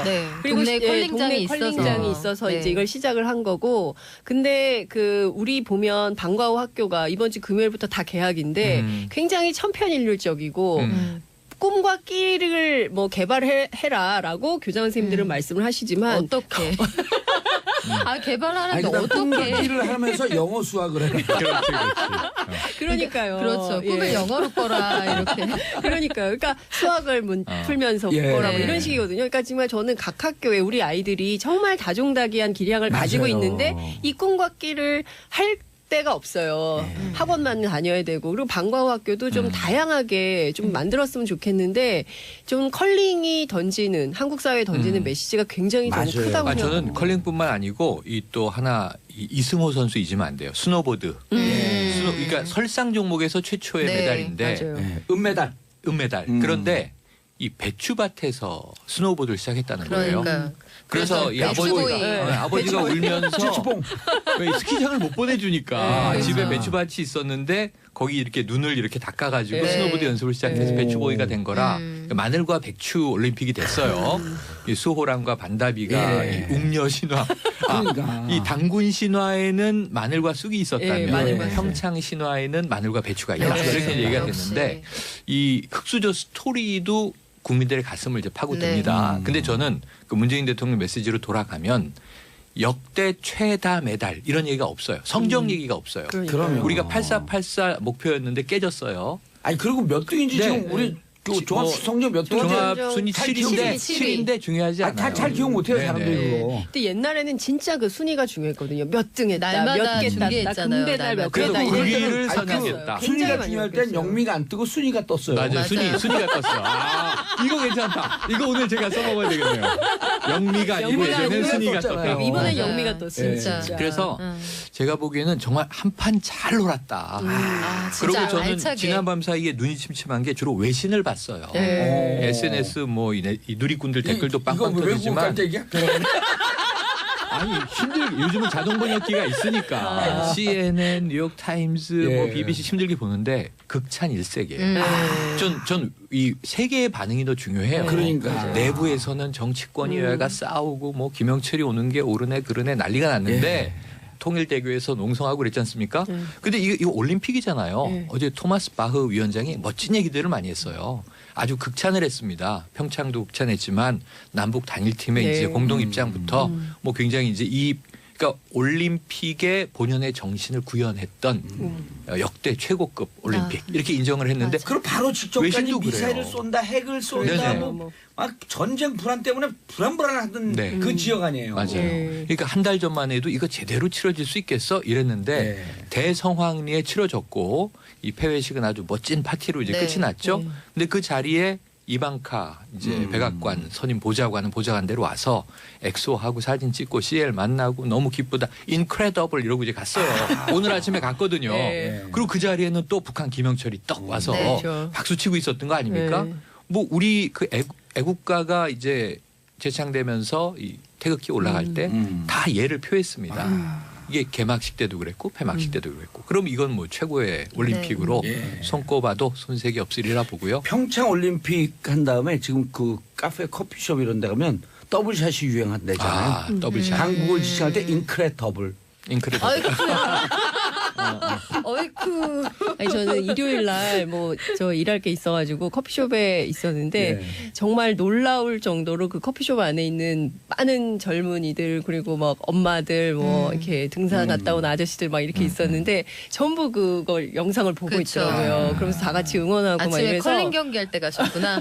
네. 그리고 동네 예, 컬링장이 동네 컬링장이 있어서. 있어서 네. 이제 이걸 시작을 한 거고. 근데 그 우리 보면 방과후 학교가 이번 주 금요일부터 다 개학인데 굉장히 천편일률적이고 꿈과 끼를 뭐 개발해라라고 교장 선생님들은 말씀을 하시지만 어떻게? 아 개발하는데 아니, 그러니까 어떻게? 꿈꾸기를 하면서 영어 수학을 해. 그렇지. 그러니까요. 그렇죠. 꿈을 예. 영어로 꿔라 이렇게. 그러니까요. 그러니까 수학을 풀면서 예. 뭐라고 네. 이런 식이거든요. 그러니까 정말 저는 각 학교에 우리 아이들이 정말 다종다기한 기량을 가지고 맞아요. 있는데 이 꿈과 끼를 할 때가 없어요. 네. 학원만 다녀야 되고 그리고 방과후 학교도 좀 다양하게 좀 만들었으면 좋겠는데 좀 컬링이 던지는 한국 사회에 던지는 메시지가 굉장히 저는 맞아요. 크다고 저는 생각합니다. 컬링뿐만 아니고 이 또 하나 이승호 선수 잊으면 안 돼요. 스노보드. 그러니까 설상 종목에서 최초의 네, 메달인데 맞아요. 네. 은메달. 은메달. 그런데 이 배추밭에서 스노보드를 시작했다는 거예요. 그러니까. 그래서 이 배추보이. 아버지가 울면서 치치뽕. 왜 스키장을 못 보내주니까 네, 집에 그렇죠. 배추밭이 있었는데 거기 이렇게 눈을 이렇게 닦아가지고 네. 스노보드 연습을 시작해서 네. 배추보이가 된 거라 그러니까 마늘과 배추 올림픽이 됐어요. 이 수호랑과 반다비가 예. 이 웅녀 신화, 그러니까. 이 당군 신화에는 마늘과 쑥이 있었다면 예, 마늘과 쑥. 평창 신화에는 마늘과 배추가 있다. 역시, 이렇게 얘기가 역시. 됐는데 이 흑수저 스토리도 국민들의 가슴을 이제 파고듭니다. 근데 저는 그 문재인 대통령 메시지로 돌아가면 역대 최다 메달 이런 얘기가 없어요. 성적 얘기가 없어요. 그러니까요. 그러면 우리가 8484 목표였는데 깨졌어요. 아니 그리고 몇 등인지 네. 지금 우리 그 종합 성적 몇 등인지 종합 좀 순위 잘 7인데 칠위. 7인데 중요하지 않아요. 잘 기억 못해요 네네. 사람들이 그거. 근데 옛날에는 진짜 그 순위가 중요했거든요. 몇 등 했다, 날마다 몇개 땄다, 중계했잖아요, 금메달 몇 날마다. 개다. 그래서 이럴 우위를 때는 선양했다. 굉장히 순위가 많이 중요할 땐 바뀌었어요. 영미가 안 뜨고 순위가 떴어요. 맞아요. 맞아요. 순위가 떴어. 이거 괜찮다. 이거 오늘 제가 써먹어야 되겠네요. 영미가 아니고 영미가 이제는 아니고 순위가 떴잖아요. 떴다. 이번엔 맞아. 영미가 떴어요. 진짜. 진짜. 그래서 응. 제가 보기에는 정말 한 판 잘 놀았다. 아, 그리고 진짜 저는 알차게. 지난 밤 사이에 눈이 침침한 게 주로 외신을 봤어요. 네. SNS 뭐 이 누리꾼들 댓글도 빵빵 이거 외국 갈 터지지만 때기야? 아니 힘들게 요즘은 자동 번역기가 있으니까 CNN, 뉴욕 타임스, 뭐 예. BBC 힘들게 보는데 극찬 일색이에요. 음. 전 이 세계의 반응이 더 중요해요. 그러니까. 내부에서는 정치권이 여야가 싸우고 뭐 김영철이 오는 게 옳으네 그러네 난리가 났는데 통일대교에서 농성하고 그랬지 않습니까? 근데 이거 올림픽이잖아요. 네. 어제 토마스 바흐 위원장이 멋진 얘기들을 많이 했어요. 아주 극찬을 했습니다. 평창도 극찬했지만 남북 단일팀의 네. 이제 공동 입장부터 뭐 굉장히 이제 그러니까 올림픽의 본연의 정신을 구현했던 역대 최고급 올림픽 이렇게 인정을 했는데 맞아. 그럼 바로 직전까지 외신도 미사일을 그래요. 쏜다, 핵을 쏜다, 네네. 뭐 막 전쟁 불안 때문에 불안불안하던 네. 그 지역 아니에요. 맞아요. 네. 그러니까 한 달 전만 해도 이거 제대로 치러질 수 있겠어 이랬는데 네. 대성황리에 치러졌고 이 폐회식은 아주 멋진 파티로 이제 네. 끝이 났죠. 근데 그 자리에 이방카 이제 백악관 선임 보좌관대로 와서 엑소하고 사진 찍고 CL 만나고 너무 기쁘다. 인크레더블 이러고 이제 갔어요. 오늘 아침에 갔거든요. 네. 그리고 그 자리에는 또 북한 김영철이 떡 와서 네. 그렇죠. 박수 치고 있었던 거 아닙니까? 네. 뭐 우리 그 애국가가 이제 재창되면서 이 태극기 올라갈 때 다 예를 표했습니다. 이게 개막식 때도 그랬고 폐막식 때도 그랬고. 그럼 이건 뭐 최고의 올림픽으로 네. 손꼽아도 손색이 없으리라 보고요. 평창 올림픽 한 다음에 지금 그 카페 커피숍 이런 데 가면 더블샷이 유행한다잖아요. 아, 더블샷. 한국을 지칭할 때 인크레 더블. 인크레더. 어이쿠. 어이쿠. 아니 저는 일요일 날 뭐 저 일할 게 있어가지고 커피숍에 있었는데 네. 정말 놀라울 정도로 그 커피숍 안에 있는 많은 젊은이들 그리고 막 엄마들 뭐 이렇게 등산 갔다 온 아저씨들 막 이렇게 있었는데 전부 그걸 영상을 보고 그쵸. 있더라고요. 그러면서 다 같이 응원하고 막 아침에 이래서 컬링 경기 할 때 가셨구나.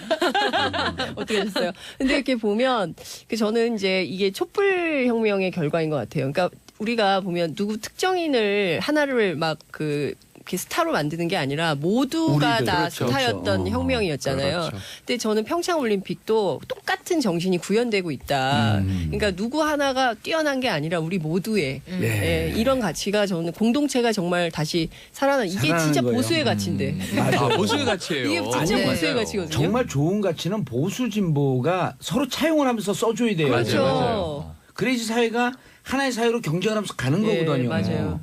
어떻게 하셨어요? 근데 이렇게 보면 저는 이제 이게 촛불 혁명의 결과인 것 같아요. 그러니까 우리가 보면 누구 특정인을 하나를 막 이렇게 스타로 만드는 게 아니라 모두가 우리들, 다 그렇죠. 스타였던 그렇죠. 혁명이었잖아요. 그렇죠. 근데 저는 평창 올림픽도 똑같은 정신이 구현되고 있다. 그러니까 누구 하나가 뛰어난 게 아니라 우리 모두의 네. 예, 이런 가치가 저는 공동체가 정말 다시 살아나. 이게 살아나는 진짜 거예요. 보수의 가치인데. 아, 보수의 가치예요. 이게 진짜 아니에요. 보수의 가치거든요. 정말 좋은 가치는 보수 진보가 서로 차용을 하면서 써줘야 돼요. 그렇죠. 맞아요. 그래야지 사회가 하나의 사회로 경쟁하면서 가는 네, 거거든요. 맞아요.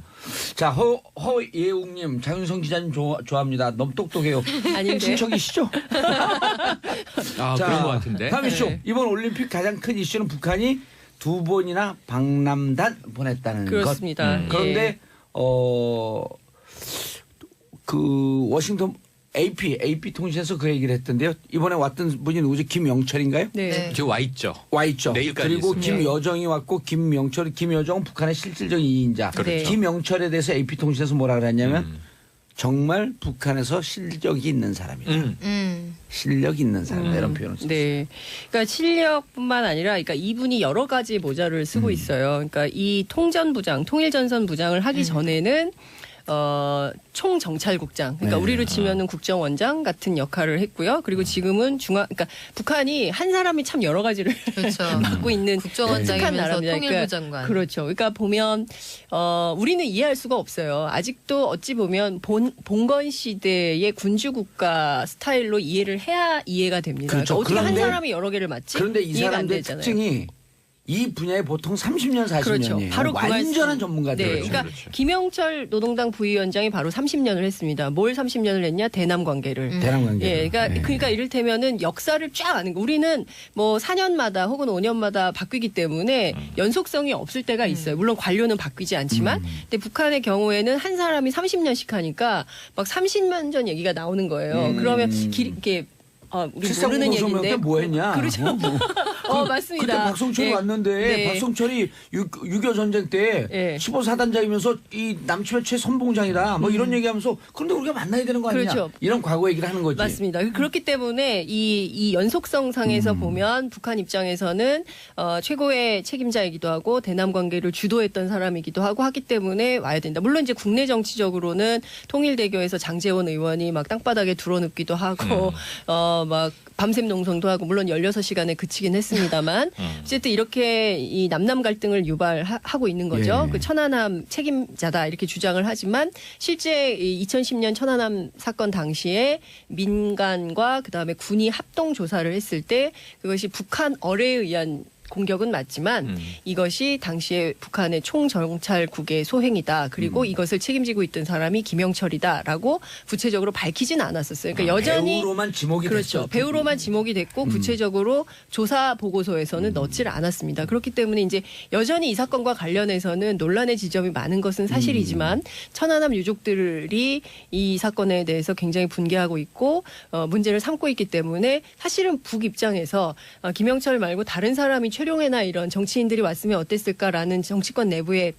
자, 허예웅님, 장윤성 기자님 좋아합니다. 너무 똑똑해요. 아닌데. 친척이시죠? 아, 그런 것 같은데. 다음 이슈. 네. 이번 올림픽 가장 큰 이슈는 북한이 2번이나 방남단 보냈다는 그렇습니다. 것. 그런데 그 워싱턴 AP 통신에서 그 얘기를 했던데요. 이번에 왔던 분이 누구죠? 김영철인가요? 네. 네. 지금 와 있죠. 와 있죠. 내일까지 그리고 있습니다. 김여정이 왔고 김여정은 북한의 실질적인 2인자. 그렇죠. 김영철에 대해서 AP통신에서 뭐라 그랬냐면 정말 북한에서 실력이 있는 사람이다. 실력 있는 사람 이런 표현을 썼어요. 네. 그러니까 실력뿐만 아니라 그러니까 이분이 여러 가지 모자를 쓰고 있어요. 그러니까 이 통전부장, 통일전선부장을 하기 전에는 총정찰국장, 그러니까 네. 우리로 치면은 국정원장 같은 역할을 했고요. 그리고 지금은 그러니까 북한이 한 사람이 참 여러 가지를 그렇죠. 맡고 있는 국정원장이면서 북한 나라입니다. 통일부 장관. 그렇죠. 그러니까 보면 우리는 이해할 수가 없어요. 아직도 어찌 보면 봉건 시대의 군주국가 스타일로 이해를 해야 이해가 됩니다. 그렇죠. 그러니까 어떻게 한 그런데- 사람이 여러 개를 맡지? 그런데 이 이해가 안 사람들의 되잖아요. 특징이 이 분야에 보통 30년, 40년이에요. 그렇죠. 바로 그 완전한 말씀. 전문가들이에요. 네, 그러니까 그렇죠. 김영철 노동당 부위원장이 바로 30년을 했습니다. 뭘 30년을 했냐? 대남 관계를. 대남 관계. 예, 그러니까 이를테면은 역사를 쫙 아는 거. 우리는 뭐 4년마다 혹은 5년마다 바뀌기 때문에 연속성이 없을 때가 있어요. 물론 관료는 바뀌지 않지만, 근데 북한의 경우에는 한 사람이 30년씩 하니까 막 30년 전 얘기가 나오는 거예요. 그러면 이게 우리 모르는 얘기인데 뭐 했냐? 그렇죠. 맞습니다. 그때 박성철이 네. 왔는데 네. 박성철이 6.25 전쟁 때 네. 15사단장이면서 이 남침의 최선봉장이다 뭐 이런 얘기하면서 그런데 우리가 만나야 되는 거 아니냐 그렇죠. 이런 과거 얘기를 하는 거지. 맞습니다. 그렇기 때문에 이 연속성 상에서 보면 북한 입장에서는 최고의 책임자이기도 하고 대남 관계를 주도했던 사람이기도 하고 하기 때문에 와야 된다. 물론 이제 국내 정치적으로는 통일대교에서 장제원 의원이 막 땅바닥에 드러눕기도 하고 막 밤샘 농성도 하고 물론 16시간에 그치긴 했습니다만 어쨌든 이렇게 이 남남 갈등을 유발하고 있는 거죠. 예. 그 천안함 책임자다 이렇게 주장을 하지만 실제 이 2010년 천안함 사건 당시에 민간과 그다음에 군이 합동 조사를 했을 때 그것이 북한 어뢰에 의한 공격은 맞지만 이것이 당시에 북한의 총정찰국의 소행이다. 그리고 이것을 책임지고 있던 사람이 김영철이다라고 구체적으로 밝히진 않았었어요. 그러니까 여전히 배우로만 지목이 그렇죠. 됐죠. 배우로만 지목이 됐고 구체적으로 조사 보고서에서는 넣지를 않았습니다. 그렇기 때문에 이제 여전히 이 사건과 관련해서는 논란의 지점이 많은 것은 사실이지만 천안함 유족들이 이 사건에 대해서 굉장히 분개하고 있고 문제를 삼고 있기 때문에 사실은 북 입장에서 김영철 말고 다른 사람이 최룡해나 이런 정치인들이 왔으면 어땠을까라는 정치권 내부의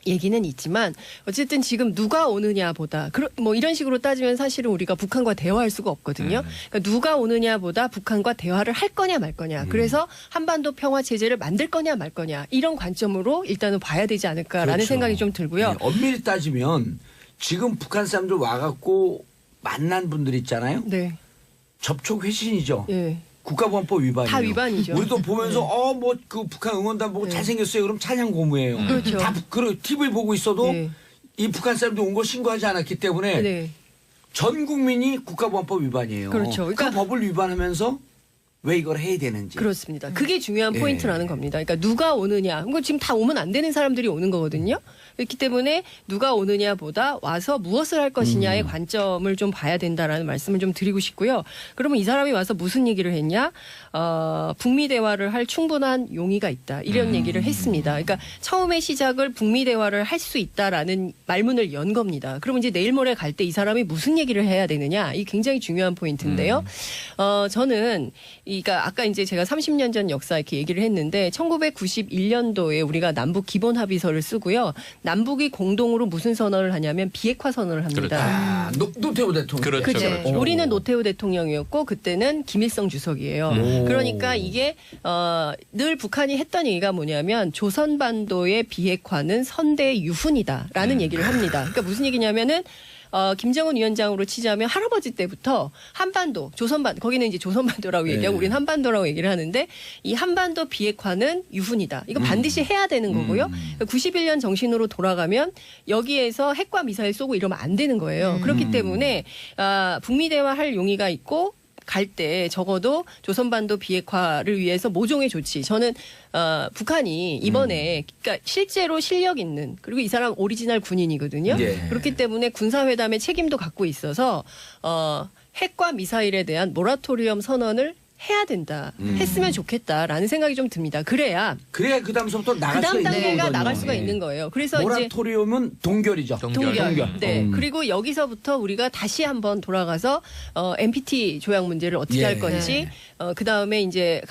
얘기는 있지만 어쨌든 지금 누가 오느냐보다 뭐 이런 식으로 따지면 사실은 우리가 북한과 대화할 수가 없거든요. 그러니까 누가 오느냐보다 북한과 대화를 할 거냐 말 거냐. 그래서 한반도 평화 체제를 만들 거냐 말 거냐 이런 관점으로 일단은 봐야 되지 않을까라는 그렇죠. 생각이 좀 들고요. 네, 엄밀히 따지면 지금 북한 사람들 와갖고 만난 분들 있잖아요. 네. 접촉 회신이죠. 예. 국가보안법 위반이에요. 다 위반이죠. 우리도 보면서 뭐 그 북한 응원단 보고 네. 잘생겼어요. 그럼 찬양 고무예요. 그렇죠. 다 TV 보고 있어도 네. 이 북한 사람들 온 거 신고하지 않았기 때문에 네. 전 국민이 국가보안법 위반이에요. 그렇죠. 그러니까 그 법을 위반하면서 왜 이걸 해야 되는지. 그렇습니다. 그게 중요한 예. 포인트라는 겁니다. 그러니까 누가 오느냐. 그거 지금 다 오면 안 되는 사람들이 오는 거거든요. 그렇기 때문에 누가 오느냐보다 와서 무엇을 할 것이냐의 관점을 좀 봐야 된다라는 말씀을 좀 드리고 싶고요. 그러면 이 사람이 와서 무슨 얘기를 했냐? 북미 대화를 할 충분한 용의가 있다. 이런 얘기를 했습니다. 그러니까 처음에 시작을 북미 대화를 할 수 있다라는 말문을 연 겁니다. 그러면 이제 내일 모레 갈 때 이 사람이 무슨 얘기를 해야 되느냐? 이 굉장히 중요한 포인트인데요. 저는 그러니까 아까 이제 제가 30년 전 역사 이렇게 얘기를 했는데 1991년도에 우리가 남북 기본 합의서를 쓰고요. 남북이 공동으로 무슨 선언을 하냐면 비핵화 선언을 합니다. 노태우 대통령. 그렇죠. 그렇죠. 그렇죠. 우리는 노태우 대통령이었고 그때는 김일성 주석이에요. 그러니까 이게 늘 북한이 했던 얘기가 뭐냐면 조선반도의 비핵화는 선대의 유훈이다라는 얘기를 합니다. 그러니까 무슨 얘기냐면은 김정은 위원장으로 치자면 할아버지 때부터 한반도, 거기는 이제 조선반도라고 얘기하고 우리는 한반도라고 얘기를 하는데 이 한반도 비핵화는 유훈이다. 이거 반드시 해야 되는 거고요. 그러니까 91년 정신으로 돌아가면 여기에서 핵과 미사일 쏘고 이러면 안 되는 거예요. 그렇기 때문에 북미 대화할 용의가 있고 갈 때 적어도 조선반도 비핵화를 위해서 모종의 조치. 저는 북한이 이번에 그러니까 실제로 실력 있는 그리고 이 사람 오리지널 군인이거든요. 예. 그렇기 때문에 군사회담의 책임도 갖고 있어서 핵과 미사일에 대한 모라토리엄 선언을 해야 된다. 했으면 좋겠다라는 생각이 좀 듭니다. 그래야 그 다음서부터 나갈 그다음 수가 있는 단계가 거거든요. 나갈 수가 예. 있는 거예요. 그래서 이제 모라토리움은 동결이죠. 동결. 네. 그리고 여기서부터 우리가 다시 한번 돌아가서 NPT 조약 문제를 어떻게 예. 할 건지 그다음에 이제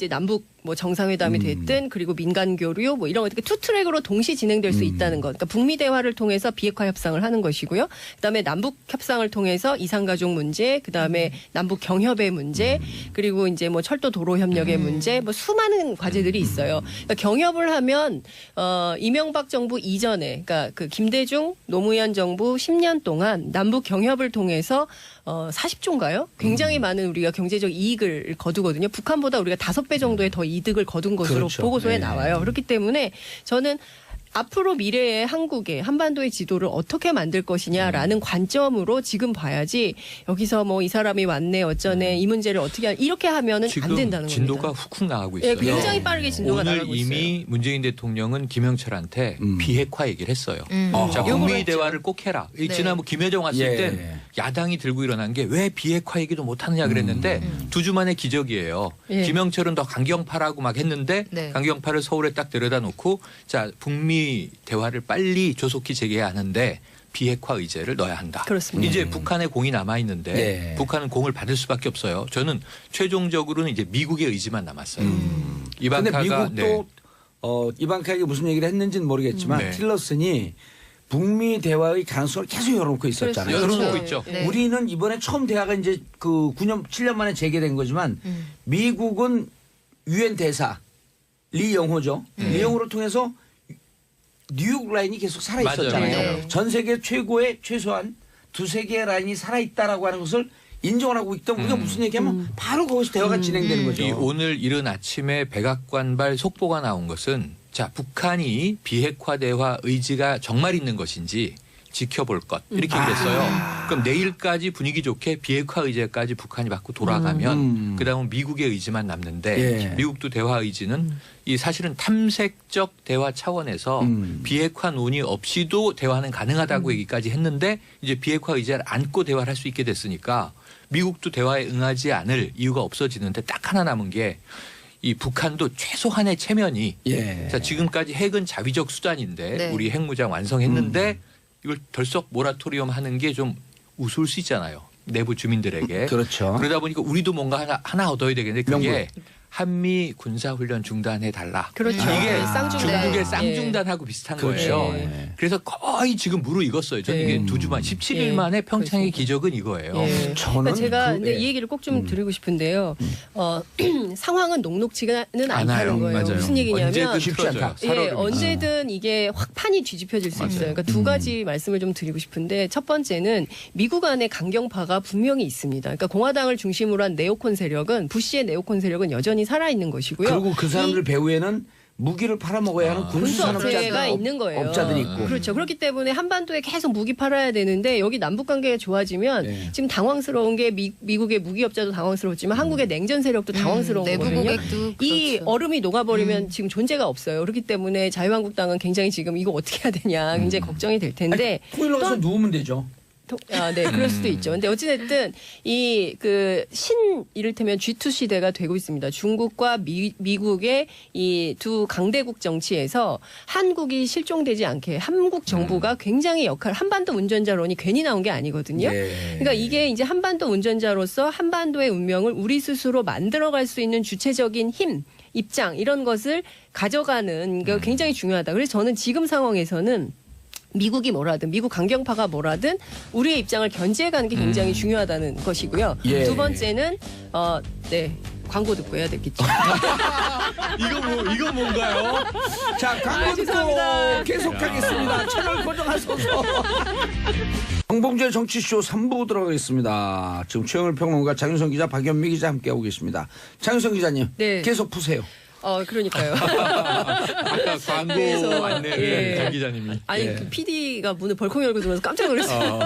남북 뭐 정상회담이 됐든 그리고 민간 교류 뭐 이런 거 투 트랙으로 동시 진행될 수 있다는 것. 그러니까 북미 대화를 통해서 비핵화 협상을 하는 것이고요. 그다음에 남북 협상을 통해서 이산가족 문제, 그다음에 남북 경협의 문제, 그리고 이제 뭐 철도 도로 협력의 문제, 뭐 수많은 과제들이 있어요. 그러니까 경협을 하면 이명박 정부 이전에 그러니까 그 김대중 노무현 정부 10년 동안 남북 경협을 통해서 40조인가요? 굉장히 많은 우리가 경제적 이익을 거두거든요. 북한보다 우리가 5배 정도의 더 이득을 거둔 것으로 그렇죠. 보고서에 네. 나와요. 그렇기 때문에 저는 앞으로 미래의 한국의 한반도의 지도를 어떻게 만들 것이냐라는 관점으로 지금 봐야지 여기서 뭐 이 사람이 왔네 어쩌네 이 문제를 어떻게 이렇게 하면은 지금 안 된다는 진도가 겁니다. 훅훅 나가고 예, 있어요. 굉장히 빠르게 진도가 오늘 나가고 이미 있어요. 문재인 대통령은 김영철한테 비핵화 얘기를 했어요. 자, 요구를 북미 했죠. 대화를 꼭 해라. 네. 지난 뭐 김여정 왔을 예. 때 야당이 들고 일어난 게 왜 비핵화 얘기도 못 하느냐 그랬는데 2주 만에 기적이에요. 예. 김영철은 더 강경파라고 막 했는데 네. 강경파를 서울에 딱 데려다 놓고 자, 북미 대화를 빨리 조속히 재개해야 하는데 비핵화 의제를 넣어야 한다. 그렇습니다. 이제 북한의 공이 남아 있는데 네. 북한은 공을 받을 수밖에 없어요. 저는 최종적으로는 이제 미국의 의지만 남았어요. 근데 이방카가 미국도 이방카에게 무슨 얘기를 했는지는 모르겠지만 네. 틸러슨이 북미 대화의 가능성을 계속 열어놓고 있었잖아요. 그렇죠. 열어놓고 있죠. 네. 우리는 이번에 처음 대화가 이제 그 7년 만에 재개된 거지만 미국은 유엔 대사 리영호죠. 리영호를 통해서 뉴욕 라인이 계속 살아 있었잖아요. 맞아요. 전 세계 최고의 최소한 두세 개의 라인이 살아 있다라고 하는 것을 인정을 하고 있던 우리가 무슨 얘기하면 바로 거기서 대화가 진행되는 거죠. 이 오늘 이른 아침에 백악관발 속보가 나온 것은 자 북한이 비핵화 대화 의지가 정말 있는 것인지 지켜볼 것 이렇게 얘기했어요. 그럼 내일까지 분위기 좋게 비핵화 의제까지 북한이 받고 돌아가면 그다음은 미국의 의지만 남는데 예. 미국도 대화 의지는 이 사실은 탐색적 대화 차원에서 비핵화 논의 없이도 대화는 가능하다고 얘기까지 했는데 이제 비핵화 의제를 안고 대화를 할 수 있게 됐으니까 미국도 대화에 응하지 않을 이유가 없어지는데 딱 하나 남은 게 이 북한도 최소한의 체면이 예. 자 지금까지 핵은 자위적 수단인데 네. 우리 핵무장 완성했는데 이걸 덜썩 모라토리엄 하는 게 좀 우스울 수 있잖아요. 내부 주민들에게. 그렇죠. 그러다 보니까 우리도 뭔가 하나 얻어야 되겠는데 그게 명분. 한미 군사훈련 중단해 달라. 그렇죠. 이게 쌍중단. 중국의 예. 쌍중단하고 비슷한 그렇죠. 거예요. 예. 그래서 거의 지금 무르익었어요. 저는 이게 2주만 17일 예. 만에 평창의 그렇습니다. 기적은 이거예요. 예. 저는 그러니까 제가 그- 근데 예. 이 얘기를 꼭 좀 드리고 싶은데요. 상황은 녹록지는 않아요. 않다는 거예요. 맞아요. 무슨 얘기냐면 언제든 쉽지 틀어져요. 않다. 예, 살얼음이. 언제든 이게 확판이 뒤집혀질 수 있어요. 그러니까 두 가지 말씀을 좀 드리고 싶은데 첫 번째는 미국 안에 강경파가 분명히 있습니다. 그러니까 공화당을 중심으로 한 네오콘 세력은 부시의 네오콘 세력은 여전히 살아 있는 것이고요. 그리고 그 사람들 배후에는 무기를 팔아먹어야 하는 군수 업체가 있는 거예요. 업자들이 있고. 그렇죠. 그렇기 때문에 한반도에 계속 무기 팔아야 되는데 여기 남북 관계가 좋아지면 네. 지금 당황스러운 게 미국의 무기업자도 당황스럽지만 한국의 냉전 세력도 당황스러운 내부 거거든요. 고객도 이 그렇죠. 얼음이 녹아버리면 지금 존재가 없어요. 그렇기 때문에 자유한국당은 굉장히 지금 이거 어떻게 해야 되냐 굉장히 걱정이 될 텐데 통일로 가서 누우면 되죠. 네, 그럴 수도 있죠. 근데 어찌됐든 이를테면 G2 시대가 되고 있습니다. 중국과 미국의 이 두 강대국 정치에서 한국이 실종되지 않게 한국 정부가 굉장히 한반도 운전자론이 괜히 나온 게 아니거든요. 예. 그러니까 이게 이제 한반도 운전자로서 한반도의 운명을 우리 스스로 만들어갈 수 있는 주체적인 힘, 입장 이런 것을 가져가는 게 굉장히 중요하다. 그래서 저는 지금 상황에서는 미국이 뭐라든 미국 강경파가 뭐라든 우리의 입장을 견지해가는 게 굉장히 중요하다는 것이고요. 예. 두 번째는 광고 듣고 해야 되겠죠. 이거 뭔가요? 자, 광고 죄송합니다. 듣고 계속하겠습니다. 채널 고정하소서. 정봉재 정치쇼 3부 들어가겠습니다. 지금 최영일 평론가, 장윤성 기자, 박연미 기자 함께하고 계십니다. 장윤성 기자님, 네. 계속 푸세요. 그러니까요. 아까 광고 그래서, 안내를 예. 장 기자님이. 아니 예. 그 PD가 문을 벌컥 열고 들어와서 깜짝 놀랐어요.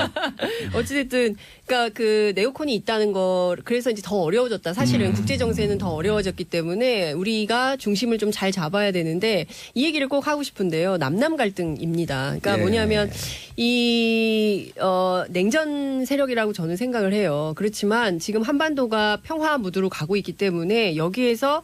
어찌됐든 그러니까 그 네오콘이 있다는 거 그래서 이제 더 어려워졌다. 사실은 국제 정세는 더 어려워졌기 때문에 우리가 중심을 좀 잘 잡아야 되는데 이 얘기를 꼭 하고 싶은데요. 남남 갈등입니다. 그러니까 예. 뭐냐면 냉전 세력이라고 저는 생각을 해요. 그렇지만 지금 한반도가 평화 무드로 가고 있기 때문에 여기에서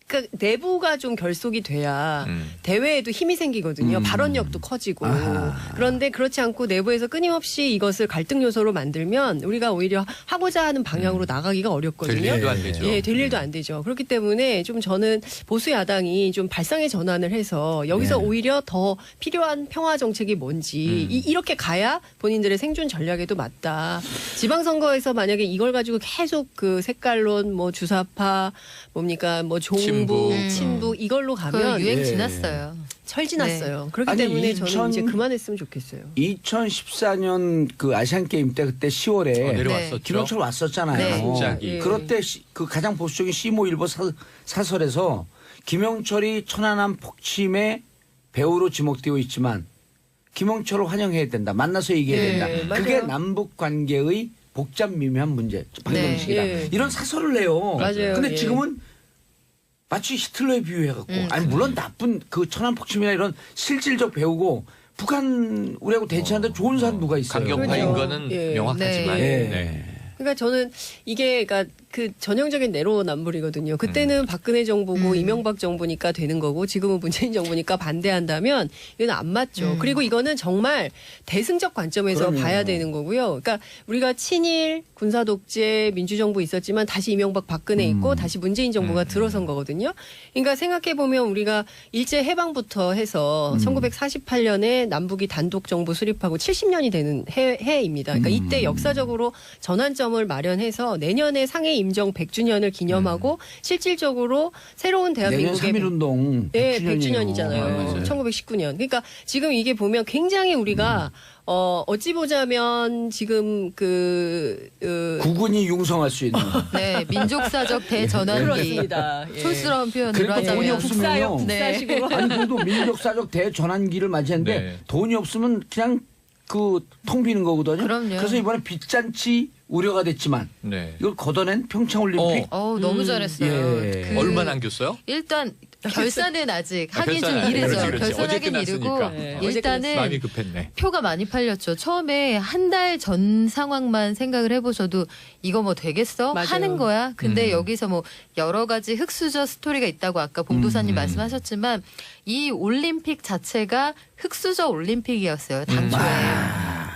그 내부가 좀 결속이 돼야 대외에도 힘이 생기거든요. 발언력도 커지고. 아하. 그런데 그렇지 않고 내부에서 끊임없이 이것을 갈등 요소로 만들면 우리가 오히려 하고자 하는 방향으로 나가기가 어렵거든요. 될 일도 안 되죠. 예, 될 일도 안 되죠. 그렇기 때문에 좀 저는 보수 야당이 좀 발상의 전환을 해서 여기서 네. 오히려 더 필요한 평화 정책이 뭔지 이렇게 가야 본인들의 생존 전략에도 맞다. 지방선거에서 만약에 이걸 가지고 계속 그 색깔론 뭐 주사파 뭡니까 뭐 종북 친북 이걸로 그 가면 유행 예. 지났어요. 철지났어요. 그렇기 아니, 때문에 저는 2000 이제 그만했으면 좋겠어요. 2014년 그 아시안 게임 때 그때 10월에 내려왔었죠. 김영철 왔었잖아요. 네. 갑자기. 예. 그럴 때 그 가장 보수적인 시모일보 사설에서 김영철이 천안함 폭침의 배우로 지목되어 있지만 김영철을 환영해야 된다. 만나서 얘기해야 예, 된다. 맞아요. 그게 남북 관계의 복잡 미묘한 문제. 방정식이다. 네. 예. 이런 사설을 내요. 맞아요. 근데 예. 지금은 마치 히틀러에 비유해갖고 아니 물론 나쁜 그 천안 폭침이나 이런 실질적 배우고 북한 우리하고 대치하는데 좋은 사람 누가 있어요. 강경파인 그렇죠. 거는 예. 명확하지만. 네. 네. 그러니까 저는 이게 그러니까 그 전형적인 내로남불이거든요. 그때는 박근혜 정부고 이명박 정부니까 되는 거고 지금은 문재인 정부니까 반대한다면 이건 안 맞죠. 그리고 이거는 정말 대승적 관점에서 그럼요. 봐야 되는 거고요. 그러니까 우리가 친일 군사 독재 민주정부 있었지만 다시 이명박 박근혜 있고 다시 문재인 정부가 들어선 거거든요. 그러니까 생각해 보면 우리가 일제 해방부터 해서 1948년에 남북이 단독 정부 수립하고 70년이 되는 해입니다. 그러니까 이때 역사적으로 전환점을 마련해서 내년에 상해 임정 100주년을 기념하고 실질적으로 새로운 내년 대한민국의 3.1운동 네, 100주년이에요. 100주년이잖아요. 1919년. 그러니까 지금 이게 보면 굉장히 우리가 어찌 보자면 지금 국군이 융성할 수 있는. 네, 민족사적 대전환기. 그렇습니다. 예. 촌스러운 표현으로 그러니까 돈이 하자면 없으면요. 국사식으로. 아니 그래도 민족사적 대전환기를 맞이했는데 네. 돈이 없으면 그냥 그 통 비는 거거든요. 그럼요. 그래서 이번에 빚잔치 우려가 됐지만 네. 이걸 걷어낸 평창올림픽. 너무 잘했어요. 예. 얼마 남겼어요? 일단 결산은 아직 하긴 좀 결산, 이르죠. 그렇지, 그렇지. 어제 결산하긴 이르고 끝났으니까. 네. 일단은 마음이 급했네. 표가 많이 팔렸죠. 처음에 한 달 전 상황만 생각을 해보셔도 이거 뭐 되겠어? 맞아요. 하는 거야? 근데 여기서 뭐 여러 가지 흑수저 스토리가 있다고 아까 봉도사님 말씀하셨지만 이 올림픽 자체가 흑수저 올림픽이었어요. 당초에.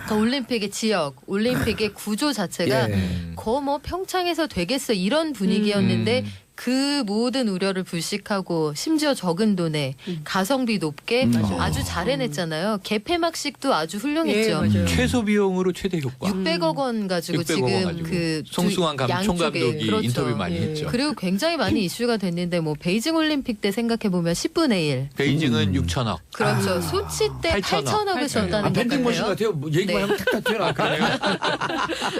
그러니까 올림픽의 지역, 올림픽의 구조 자체가 거 뭐 평창에서 되겠어 이런 분위기였는데 그 모든 우려를 불식하고 심지어 적은 돈에 가성비 높게 아주 잘 해냈잖아요. 개폐막식도 아주 훌륭했죠. 예, 맞아요. 최소 비용으로 최대 효과. 600억 원 가지고 600억 지금 원 가지고. 그 송승환 총감독이 그렇죠. 인터뷰 많이 예. 했죠. 그리고 굉장히 많이 이슈가 됐는데 뭐 베이징 올림픽 때 생각해 보면 10분의 1. 베이징은 6천억. 그렇죠. 소치 때 8천억. 8천억을 썼다는 밴딩머신 건데요. 같아요. 뭐 얘기만 하면 탁탁 튀어나와.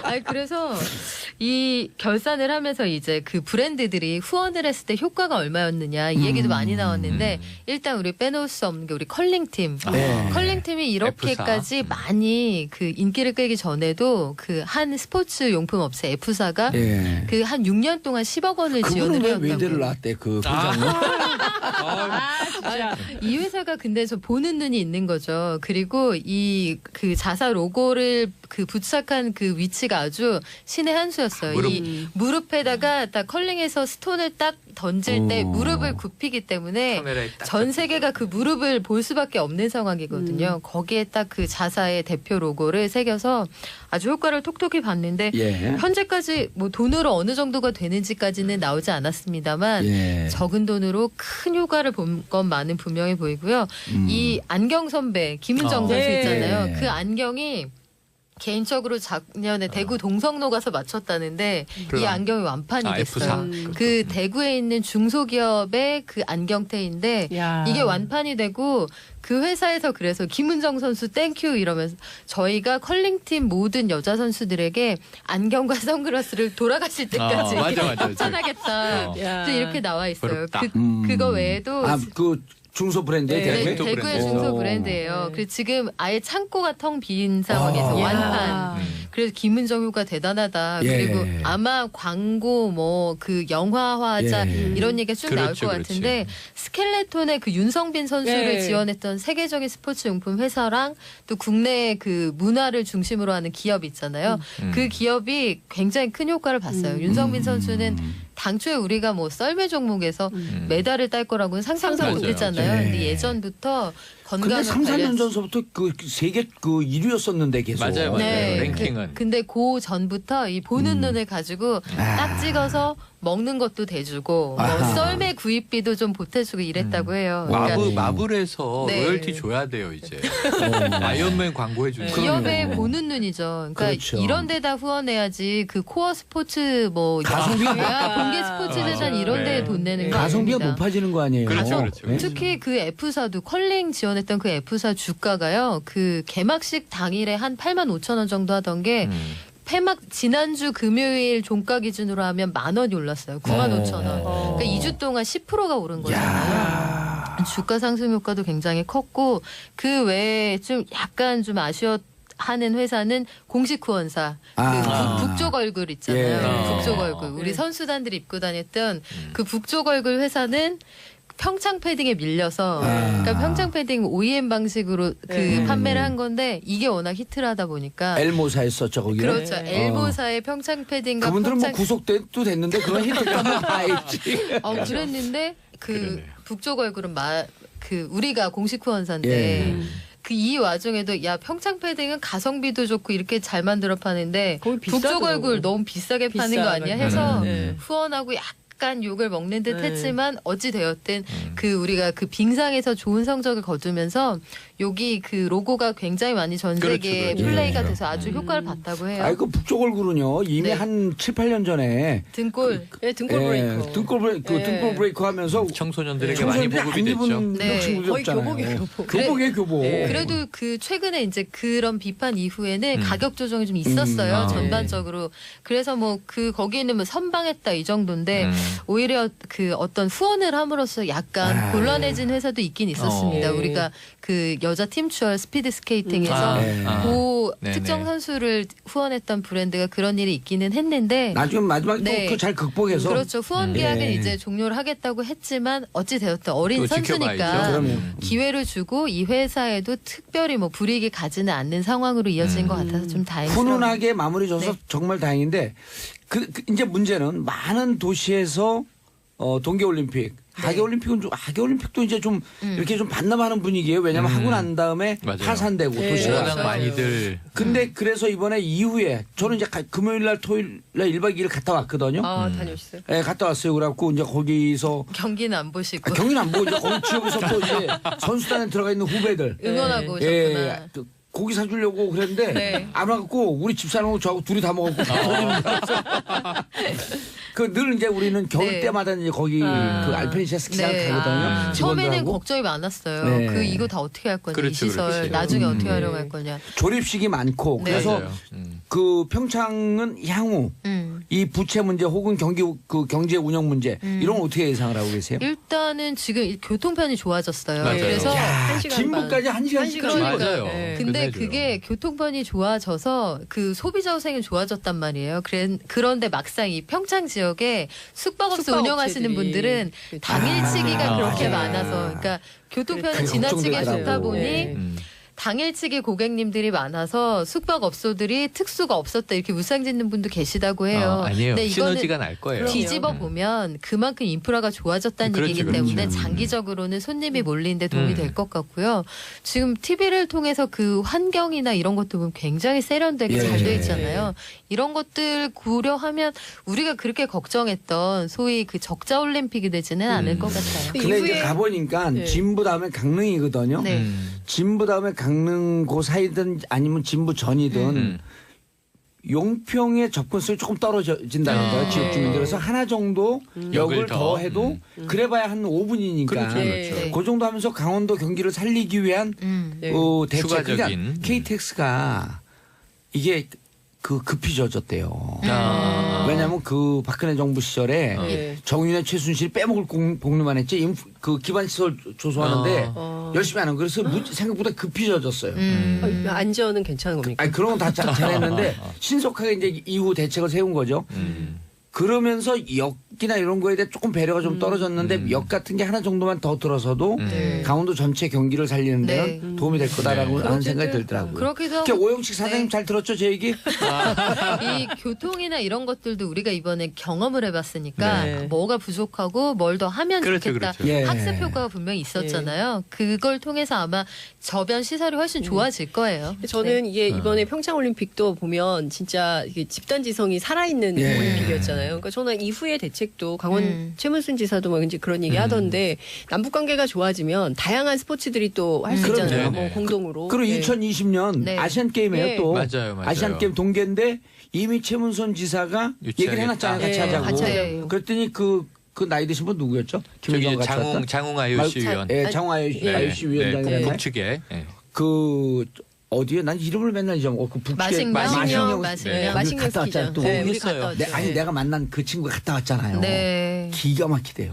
아니 그래서 이 결산을 하면서 이제 그 브랜드들이 후원을 했을 때 효과가 얼마였느냐 이 얘기도 많이 나왔는데 일단 우리 빼놓을 수 없는 게 우리 컬링팀. 네. 컬링팀이 이렇게까지 많이 그 인기를 끌기 전에도 그 한 스포츠 용품 업체 F사가 예. 그 한 6년 동안 10억 원을 지원을 그분은 왜 해왔다고. 외대를 나왔대 그 회장은? 이 회사가 근데 저 보는 눈이 있는 거죠. 그리고 이 그 자사 로고를 그 부착한 그 위치가 아주 신의 한 수였어요. 이 무릎에다가 딱 컬링에서 스톤을 딱 던질 때 무릎을 굽히기 때문에 카메라에 딱 전 세계가 그 무릎을 볼 수밖에 없는 상황이거든요. 거기에 딱 그 자사의 대표 로고를 새겨서 아주 효과를 톡톡히 봤는데 예. 현재까지 뭐 돈으로 어느 정도가 되는지까지는 나오지 않았습니다만 예. 적은 돈으로 큰 효과를 본 것만은 분명해 보이고요. 이 안경 선배 김은정 선수 네. 있잖아요. 네. 그 안경이 개인적으로 작년에 대구 동성로 가서 맞췄다는데 이 안경이 완판이 됐어요. F사. 그 대구에 있는 중소기업의 그 안경테인데 야. 이게 완판이 되고 그 회사에서 그래서 김은정 선수 땡큐 이러면서 저희가 컬링팀 모든 여자 선수들에게 안경과 선글라스를 돌아가실 때까지 맞아. 추천하겠다. 야. 이렇게 나와 있어요. 부럽다. 그거 외에도 아, 그 중소 브랜드의 네. 대구에? 네, 중소 대구의 브랜드. 중소 오. 브랜드예요. 네. 그리고 지금 아예 창고가 텅 빈 상황에서 야. 완판. 그래서 김은정 효과 대단하다. 예. 그리고 아마 광고 뭐 그 영화화자 예. 이런 얘기가 쭉 나올 그렇죠, 것 같은데 스켈레톤의 그 윤성빈 선수를 네. 지원했던 세계적인 스포츠 용품 회사랑 또 국내 그 문화를 중심으로 하는 기업 있잖아요. 그 기업이 굉장히 큰 효과를 봤어요. 윤성빈 선수는 당초에 우리가 뭐 썰매 종목에서 메달을 딸 거라고는 상상도 맞아요. 못했잖아요. 네. 근데 예전부터 근데 건강을 3, 4년 관련 전서부터 그 세계 그 1위였었는데 계속. 맞아요. 랭킹은. 근데 그 전부터 이 보는 눈을 가지고 딱 찍어서 먹는 것도 대주고 뭐 아하. 썰매 구입비도 좀 보태주고 이랬다고 해요. 그러니까 마블에서 네. 로열티 줘야 돼요 이제. 아이언맨 광고해 주는. 기업의 보는 눈이죠. 그러니까 그렇죠. 이런 데다 후원해야지 그 코어 스포츠 뭐 가성비가 공개 스포츠 재단 이런 데에 네. 돈 내는 거 가성비가 아닙니다. 높아지는 거 아니에요? 그렇죠, 가성- 그렇죠. 네? 특히 그 F사도 컬링 지원했던 그 F사 주가가요. 그 개막식 당일에 한 8만 5천 원 정도 하던 게 폐막 지난주 금요일 종가 기준으로 하면 10,000원이 올랐어요. 9만 5천 원. 그러니까 2주 동안 10%가 오른 거잖아요. 주가 상승 효과도 굉장히 컸고 그 외에 좀 약간 좀 아쉬워하는 회사는 공식 후원사 그 북쪽 얼굴 있잖아요. 예. 북쪽 얼굴 우리 선수단들이 입고 다녔던 그 북쪽 얼굴 회사는 평창 패딩에 밀려서 그러니까 평창 패딩 OEM 방식으로 그 판매를 한 건데 이게 워낙 히트를 하다 보니까 엘모사였었죠 거기는. 그렇죠. 엘모사의 평창 패딩과 그분들은 평창 뭐 구속도 됐는데 그런 힌트가 다 있지. 그랬는데 그 그러네요. 북쪽 얼굴은 그 우리가 공식 후원사인데 예. 그 이 와중에도 야 평창 패딩은 가성비도 좋고 이렇게 잘 만들어 파는데 거기 북쪽 비싸더라고. 얼굴 너무 비싸게 파는 거 아니야 해서 네. 후원하고 약간 욕을 먹는 듯 네. 했지만 어찌 되었든 그 우리가 그 빙상에서 좋은 성적을 거두면서 여기 그 로고가 굉장히 많이 전 세계에 그렇죠. 플레이가 예. 돼서 아주 효과를 봤다고 해요. 아이 그 북쪽 얼굴은요 이미 네. 한 7, 8년 전에 등골 예, 등골 브레이커. 등골 브레이커 하면서 청소년들에게 많이 보급이 됐죠. 네. 거의 교복이에요, 교복. 교복에 교복. 네. 그래도 그 최근에 이제 그런 비판 이후에는 가격 조정이 좀 있었어요. 아. 전반적으로. 그래서 뭐 그 거기는 뭐 선방했다 이 정도인데 오히려 그 어떤 후원을 함으로써 약간 곤란해진 회사도 있긴 있었습니다. 어. 우리가 그 여자 팀추얼 스피드 스케이팅에서 그 네네. 특정 선수를 후원했던 브랜드가 그런 일이 있기는 했는데 나중에 마지막에 네. 또 그 잘 극복해서 그렇죠. 후원 계약은 예. 이제 종료를 하겠다고 했지만 어찌 되었든 어린 그거 선수니까 지켜봐야죠. 그럼요. 기회를 주고 이 회사에도 특별히 뭐 불이익이 가지는 않는 상황으로 이어진 것 같아서 좀 다행스러워요. 훈훈하게 마무리져서 네. 정말 다행인데 그 이제 문제는 많은 도시에서 동계올림픽, 하계올림픽은 좀 하계올림픽도 이제 좀 이렇게 좀 반납하는 분위기예요. 왜냐하면 하고 난 다음에 맞아요. 파산되고 네. 도시가. 워낙 많이들 근데 그래서 이번에 이후에 저는 이제 금요일 날 토요일 날 1박 2일 갔다 왔거든요. 아, 다녀오셨어요? 예, 갔다 왔어요. 그래갖고 이제 거기서 경기는 안 보시고 경기는 안 보고 이제 거기 지역에서 또 이제 선수단에 들어가 있는 후배들 응원하고 예, 오셨구나. 또 고기 사주려고 그랬는데 네. 안 와갖고 우리 집사람하고 저하고 둘이 다 먹었고 그 늘 이제 우리는 겨울 네. 때마다 이제 거기 그 알펜시아 스키장 네. 가거든요. 처음에는 직원들하고. 걱정이 많았어요. 네. 그 이거 다 어떻게 할 거냐 이 그렇죠, 시설 그렇죠. 나중에 어떻게 하려고 할 거냐. 조립식이 많고 네. 그래서 맞아요. 그 평창은 향후 이 부채 문제 혹은 경제 운영 문제 이런 건 어떻게 예상을 하고 계세요? 일단은 지금 교통편이 좋아졌어요. 맞아요. 그래서 야, 1시간 진부까지 반. 1시간씩 그러니까요. 맞아요. 네. 근데 끝내줘요. 그게 교통편이 좋아져서 그 소비자 후생이 좋아졌단 말이에요. 그런데 막상 이 평창 지역에 숙박업소 숙박업체들이. 운영하시는 분들은 당일치기가 그렇게 많아서 그러니까 교통편이 그게 지나치게 걱정되더라고. 좋다 보니 네. 당일치기 고객님들이 많아서 숙박업소들이 특수가 없었다 이렇게 무쌍짓는 분도 계시다고 해요. 아니에요. 근데 이거는 시너지가 날 거예요. 뒤집어 보면 그만큼 인프라가 좋아졌다는 그렇죠, 얘기이기 그렇죠. 때문에 장기적으로는 손님이 몰리는데 도움이 될 것 같고요. 지금 TV를 통해서 그 환경이나 이런 것도 보면 굉장히 세련되게 예. 잘 돼 있잖아요. 이런 것들 고려하면 우리가 그렇게 걱정했던 소위 그 적자 올림픽이 되지는 않을 것 같아요. 근데 이제 이후에- 가보니까 네. 진부 다음에 강릉이거든요. 네. 진부 다음에 강릉 그 사이든 아니면 진부 전이든 용평의 접근성이 조금 떨어진다는 거예요. 지역 주민들. 그래서 하나 정도 역을 역을 더 더. 해도 그래봐야 한 5분이니까. 그렇죠, 그렇죠. 네. 그 정도 하면서 강원도 경기를 살리기 위한 네. 대책. 추가적인. 그러니까 KTX가 이게 급히 젖었대요. 왜냐하면 그 박근혜 정부 시절에 네. 정윤회 최순실이 빼먹을 복리만 했지 그 기반 시설 조성하는데 열심히 안 하고 그래서 생각보다 급히 젖었어요. 안전은 괜찮은 겁니까? 아니 그런 건 다 잘했는데 신속하게 이제 이후 대책을 세운 거죠. 그러면서 역이나 이런 거에 대해 조금 배려가 좀 떨어졌는데 역 같은 게 하나 정도만 더 들어서도 강원도 전체 경기를 살리는 데는 네. 도움이 될 거다라고 하는 생각이 그렇게들- 들더라고요. 그렇기도 이렇게 하고 오영식 사장님 네. 잘 들었죠 제 얘기? 이 교통이나 이런 것들도 우리가 이번에 경험을 해봤으니까 네. 뭐가 부족하고 뭘 더 하면 그렇죠, 좋겠다. 그렇죠. 예. 학습 효과가 분명히 있었잖아요. 그걸 통해서 아마 저변 시설이 훨씬 좋아질 거예요. 저는 네. 이게 이번에 평창올림픽도 보면 진짜 이게 집단지성이 살아있는 예. 올림픽이었잖아요. 그러니까 저는 이후의 대책도 강원 최문순 지사도 뭐 이제 그런 얘기 하던데 남북 관계가 좋아지면 다양한 스포츠들이 또 할 수 그럼요. 있잖아요. 네, 뭐 네. 공동으로. 그리고 네. 2020년 네. 아시안 게임이에요 네. 또. 맞아요, 맞아요. 아시안 게임 동계인데 이미 최문선 지사가 얘기를 해놨잖아요. 같이 네, 하자고. 같이 하자고. 그랬더니 그 나이 드신 분 누구였죠? 저기 김혜경 같이 왔던? 장웅 IOC 위원. 예, 장웅 IOC 위원장이라네. 북측에. 예. 그 어디에 난 이름을 맨날 잊어먹어. 그 북측에 마식령? 마식령. 마식령. 네, 마식령 갔다 왔잖아요. 스키장. 또. 네, 우리 했어요. 갔다 왔죠. 아니 내가 만난 그 친구가 갔다 왔잖아요. 네. 기가 막히대요.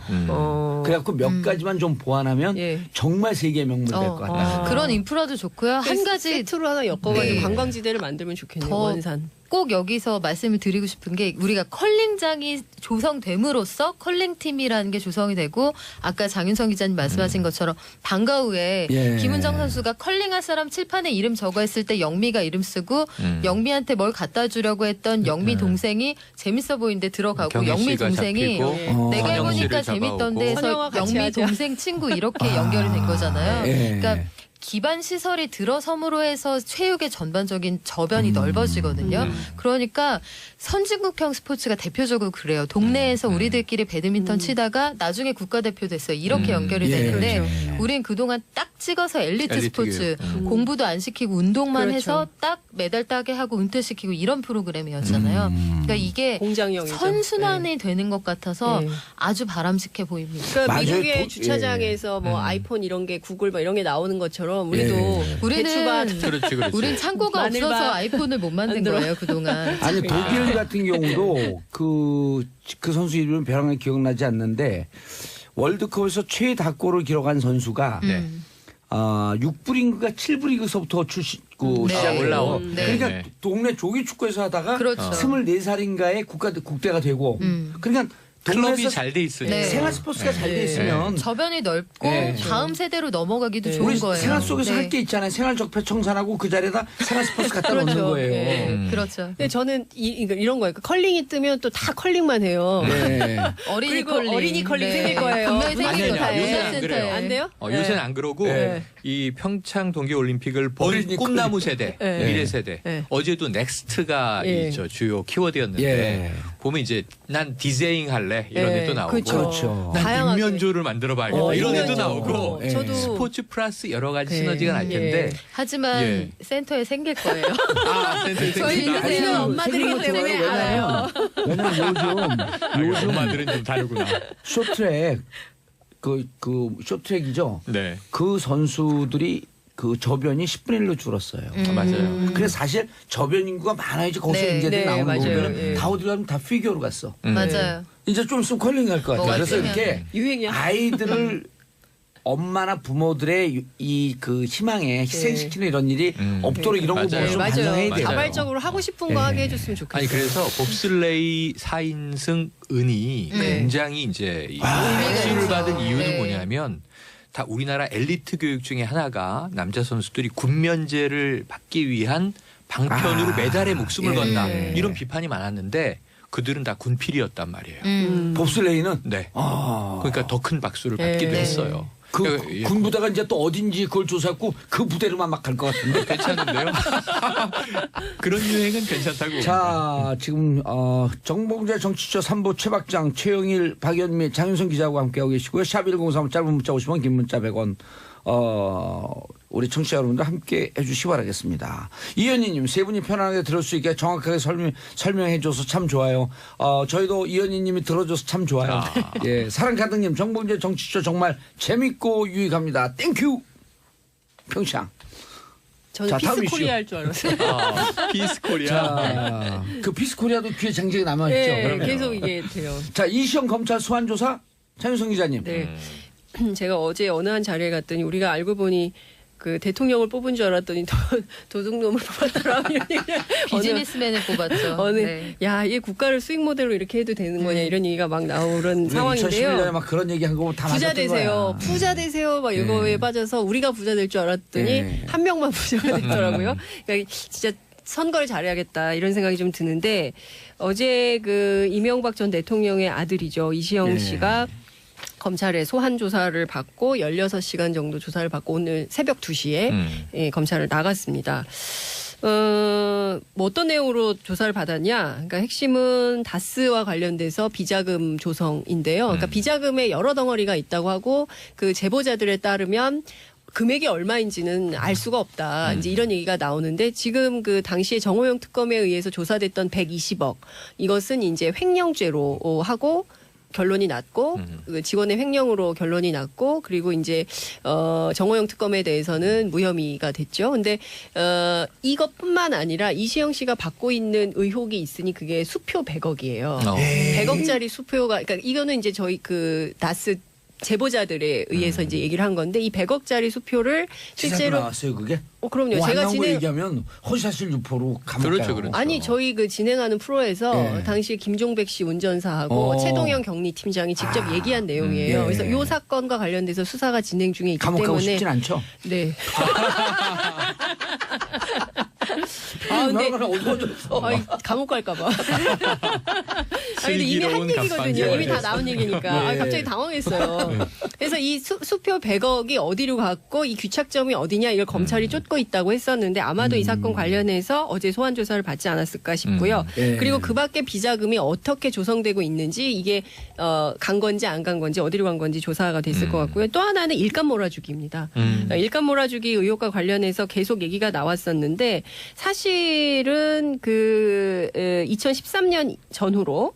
그래갖고 몇 가지만 좀 보완하면 예. 정말 세계 명물 될 것 같다. 그런 인프라도 좋고요. 한 가지 세트로 하나 엮어가지고 네. 관광지대를 만들면 좋겠네요. 더 원산. 꼭 여기서 말씀을 드리고 싶은 게 우리가 컬링장이 조성됨으로써 컬링팀이라는 게 조성이 되고 아까 장윤성 기자님 말씀하신 것처럼 방과 후에 예. 김은정 선수가 컬링할 사람 칠판에 이름 적어했을 때 영미가 이름 쓰고 영미한테 뭘 갖다 주려고 했던 영미 동생이 재밌어 보이는데 들어가고 경희 영미 씨가 동생이 잡히고 내가 선영 해보니까 씨를 재밌던데 잡아오고. 해서 선영아 같이 영미 하자. 동생 친구 이렇게 연결이 된 거잖아요. 예. 그러니까 기반 시설이 들어섬으로 해서 체육의 전반적인 저변이 넓어지거든요. 그러니까 선진국형 스포츠가 대표적으로 그래요. 동네에서 우리들끼리 배드민턴 치다가 나중에 국가대표 됐어요. 이렇게 연결이 예, 되는데 그렇죠. 우린 그동안 딱 찍어서 엘리트 엘리트 스포츠 교육. 공부도 안 시키고 운동만 그렇죠. 해서 딱 메달 따게 하고 은퇴시키고 이런 프로그램이었잖아요. 그러니까 이게 공장형이죠. 선순환이 되는 것 같아서 네. 아주 바람직해 보입니다. 그러니까 맞아요. 미국의 도- 주차장에서 뭐 아이폰 이런 게 구글 뭐 이런 게 나오는 것처럼 우리도 예. 우리는 대추밭 그렇지, 그렇지. 우린 창고가 마늘밭. 없어서 아이폰을 못 만든 안 들어. 거예요 그동안. 아니 독일 같은 경우도 그 선수 이름은 벼랑에 기억나지 않는데 월드컵에서 최다골을 기록한 선수가 네. 6부리그가 7부리그서부터 네. 시작을 올라온. 네. 그러니까 네. 동네 조기 축구에서 하다가 그렇죠. 24살인가에 국대가 되고 그러니까 클럽이 동네에서 잘 돼 있으니까. 네. 생활 스포츠가 잘 돼 있으면 저변이 넓고 네. 다음 세대로 넘어가기도 네. 좋은 우리 거예요. 생활 속에서 네. 할 게 있잖아요. 생활 적폐 청산하고 그 자리에다 생활 스포츠 갖다 놓는 그렇죠. 거예요. 네. 그렇죠. 근데 저는 이런 거예요. 그러니까 컬링이 뜨면 또 다 컬링만 해요. 네. 어린이 그리고 컬링. 어린이 컬링 생길 거예요. 분명히 아니, 생길 아니, 거예요. 요새는 안 센터에. 그래요. 안 돼요? 요새는 안 그러고 네. 이 평창 동계올림픽을 본 어린이 꿈나무 세대, 네. 미래 세대. 네. 어제도 넥스트가 예. 이 저 주요 키워드였는데 예. 보면 이제 난 디제잉 할래 이런 예. 애도 나오고 그렇죠. 난 다양하게. 육면조를 만들어봐야겠다 이런 애도 육면조. 나오고 예. 저도 스포츠 플러스 여러 가지 네. 시너지가 날 텐데 예. 하지만 예. 센터에 생길 거예요. 센터 저희 생긴다. 요새 요새는 아니, 엄마들이기 생긴 거 때문에 좋아요. 알아요. 왜냐면 요즘 엄마들은 좀 다르구나. 쇼트랙 그 쇼트랙이죠. 네, 그 선수들이 그 저변이 10분의 1로 줄었어요. 맞아요. 그래서 사실 저변 인구가 많아야지 거기서 네, 인재들이 네, 나오는 맞아요. 거면 예. 다 어디 가면 다 피겨로 갔어. 맞아요. 이제 좀 있으면 컬링 할 것 같아요. 뭐 그래서 왔으면. 이렇게 유행이야. 아이들을 엄마나 부모들의 이 그 희망에 희생시키는 이런 일이 없도록 이런 거 맞아요. 보고 좀 맞아요. 반성해야 돼요. 자발적으로 하고 싶은 거 하게 해줬으면 좋겠어요. 아니 그래서 봅슬레이 4인승 은이 네. 굉장히 이제 박수를 받은 이유는 네. 뭐냐면 다 우리나라 엘리트 교육 중에 하나가 남자 선수들이 군면제를 받기 위한 방편으로 메달에 목숨을 예. 건다 예. 이런 비판이 많았는데 그들은 다 군필이었단 말이에요. 봅슬레이는 네. 아, 그러니까 더 큰 박수를 받기도 네. 했어요. 그 그러니까 예. 군부대가 이제 또 어딘지 그걸 조사했고 그 부대로만 막 갈 것 같은데. 괜찮은데요? 그런 유행은 괜찮다고. 자, 지금 정봉재 정치처 3부 최박장, 최영일, 박연미, 장윤성 기자하고 함께하고 계시고요. 샵 1035 짧은 문자 50원, 긴 문자 100원. 우리 청취자 여러분들 함께 해주시기 바라겠습니다. 이현희님, 세 분이 편안하게 들을 수 있게 정확하게 설명해줘서 참 좋아요. 저희도 이현희님이 들어줘서 참 좋아요. 예, 사랑 가득님, 정봉재 정치처 정말 재밌고 유익합니다. 땡큐. 평창. 저는 자, 다음 피스 코리아 이슈. 할 줄 알았어요. 피스 코리아. 자, 그 피스코리아도 귀에 쟁쟁이 남아있죠. 네, 그럼요. 계속 이게 돼요. 자, 이시영 검찰 소환조사 장윤성 기자님. 네. 제가 어제 어느 한 자리에 갔더니 우리가 알고 보니 그 대통령을 뽑은 줄 알았더니 도둑놈을 뽑았더라. 비즈니스맨을 뽑았죠. 네. 야, 이 국가를 수익 모델로 이렇게 해도 되는 거냐 이런 얘기가 막 나오는 2011년에 상황인데요. 막 그런 얘기 한 거 다 부자 맞았던 되세요. 거야. 부자 되세요. 막 이거에 빠져서 우리가 부자 될 줄 알았더니 네. 한 명만 부자가 됐더라고요. 그러니까 진짜 선거를 잘해야겠다 이런 생각이 좀 드는데 어제 그 이명박 전 대통령의 아들이죠. 이시영 네. 씨가 검찰에 소환 조사를 받고 16시간 정도 조사를 받고 오늘 새벽 2시에 예, 검찰을 나갔습니다. 뭐 어떤 내용으로 조사를 받았냐? 그러니까 핵심은 다스와 관련돼서 비자금 조성인데요. 그러니까 비자금에 여러 덩어리가 있다고 하고 그 제보자들에 따르면 금액이 얼마인지는 알 수가 없다. 이제 이런 얘기가 나오는데 지금 그 당시에 정호영 특검에 의해서 조사됐던 120억 이것은 이제 횡령죄로 하고 결론이 났고 그 직원의 횡령으로 결론이 났고 그리고 이제 정호영 특검에 대해서는 무혐의가 됐죠. 근데 이것뿐만 아니라 이시영 씨가 받고 있는 의혹이 있으니 그게 수표 100억이에요. 100억짜리 수표가 그러니까 이거는 이제 저희 그 다스 제보자들에 의해서 이제 얘기를 한 건데 이 100억짜리 수표를 실제로 실제로 나왔어요 그게? 그럼요. 안 제가 나온 거 진행 얘기하면 허위사실 유포로 감옥 그렇죠, 가요. 그렇죠. 아니 저희 그 진행하는 프로에서 예. 당시 김종백 씨 운전사하고 최동영 경리팀장이 직접 얘기한 내용이에요. 예. 그래서 이 사건과 관련돼서 수사가 진행 중에 있기 감옥 가고 때문에 싶진 않죠? 네. 아 근데 감옥 갈까봐. 아니 근데 이미 한 슬기로운 얘기거든요. 이미 다 갑방쟁이. 나온 얘기니까. 아, 갑자기 당황했어요. 그래서 이 수표 100억이 어디로 갔고 이 귀착점이 어디냐 이걸 검찰이 쫓고 있다고 했었는데 아마도 이 사건 관련해서 어제 소환 조사를 받지 않았을까 싶고요. 예. 그리고 그 밖에 비자금이 어떻게 조성되고 있는지 이게 간 건지 안 간 건지 어디로 간 건지 조사가 됐을 것 같고요. 또 하나는 일감 몰아주기입니다. 일감 몰아주기 의혹과 관련해서 계속 얘기가 나왔었는데 사실은 그 2013년 전후로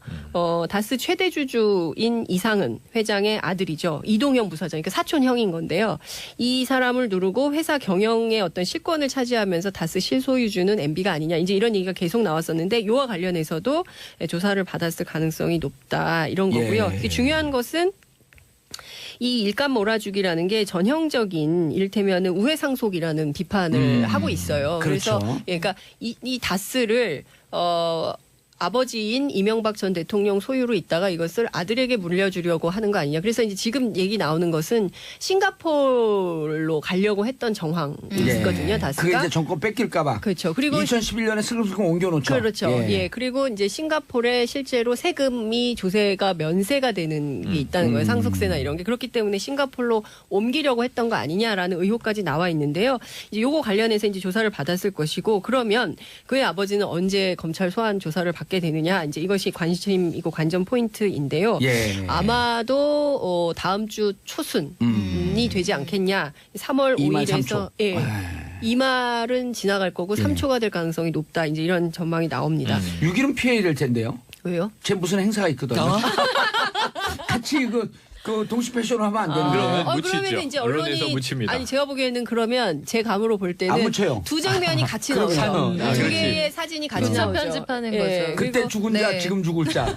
다스 최대 주주인 이상은 회장의 아들이죠. 이동현 부사장, 그러니까 사촌형인 건데요. 이 사람을 누르고 회사 경영의 어떤 실권을 차지하면서 다스 실소유주는 MB가 아니냐. 이제 이런 얘기가 계속 나왔었는데 이와 관련해서도 조사를 받았을 가능성이 높다. 이런 거고요. 예. 중요한 것은 이 일감 몰아주기라는 게 전형적인 이를테면 우회상속이라는 비판을 하고 있어요. 그렇죠. 그래서 그러니까 이 다스를 아버지인 이명박 전 대통령 소유로 있다가 이것을 아들에게 물려주려고 하는 거 아니냐. 그래서 이제 지금 얘기 나오는 것은 싱가포르로 가려고 했던 정황이 있거든요. 다스가. 그게 이제 정권 뺏길까봐. 그렇죠. 그리고 2011년에 슬금슬금 옮겨놓죠. 그렇죠. 예. 그리고 이제 싱가포르에 실제로 세금이 조세가 면세가 되는 게 있다는 거예요. 상속세나 이런 게. 그렇기 때문에 싱가포르로 옮기려고 했던 거 아니냐라는 의혹까지 나와 있는데요. 이제 요거 관련해서 이제 조사를 받았을 것이고 그러면 그의 아버지는 언제 검찰 소환 조사를 받게 되느냐. 이제 이것이 관심이고 관전 포인트인데요. 예. 아마도 다음 주 초순이 되지 않겠냐. 3월 2말 5일에서 3초. 이 말은 지나갈 거고 3초가 될 가능성이 높다. 이제 이런 전망이 나옵니다. 6일은 피해야 될 텐데요. 왜요? 제 무슨 행사가 있거든요. 같이 그 동시 패션을 하면 안 되는 거예요. 그러면 묻히죠. 그러면 이제 언론에서 언론이 묻힙니다. 아니 제가 보기에는 그러면 제 감으로 볼 안 때는 묻혀요. 두 장면이 같이 나오죠. 아, 두 그렇지. 개의 사진이 같이 교차 나오죠. 편집하는 예, 거죠. 그때 그리고 죽은 자, 네. 지금 죽을 자.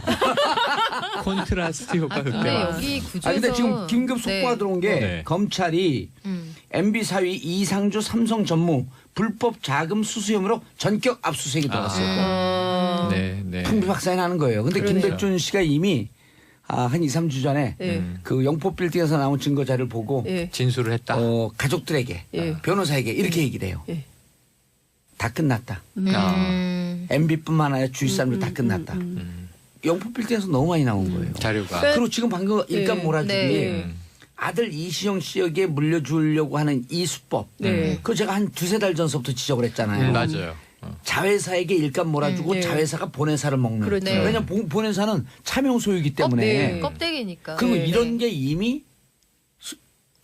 콘트라스트 효과 근데 극대화. 여기 구조에서 근데 지금 긴급 속보가 들어온 게 네. 검찰이 MB 사위 이상주 삼성 전무 불법 자금 수수 혐의로 전격 압수수색이 들어갔어요. 네, 네. 풍비박산이 나는 거예요. 근데 그러네요. 김백준 씨가 이미 한 2, 3주 전에 예. 그 영포 빌딩에서 나온 증거 자료를 보고 예. 진술을 했다. 가족들에게 예. 변호사에게 이렇게 얘기를 해요. 예. 다 끝났다. 아. MB뿐만 아니라 주위 사람들 다 끝났다. 영포 빌딩에서 너무 많이 나온 거예요. 자료가. 그리고 지금 방금 일감 예. 몰아주기 네. 아들 이시영 씨에게 물려주려고 하는 이 수법. 네. 그거 제가 한 두세 달 전서부터 지적을 했잖아요. 맞아요. 자회사에게 일감 몰아주고 네. 자회사가 본회사를 먹는. 그렇죠. 네. 왜냐하면 본회사는 차명 소유이기 때문에. 네. 껍데기니까. 그리고 네. 이런 게 이미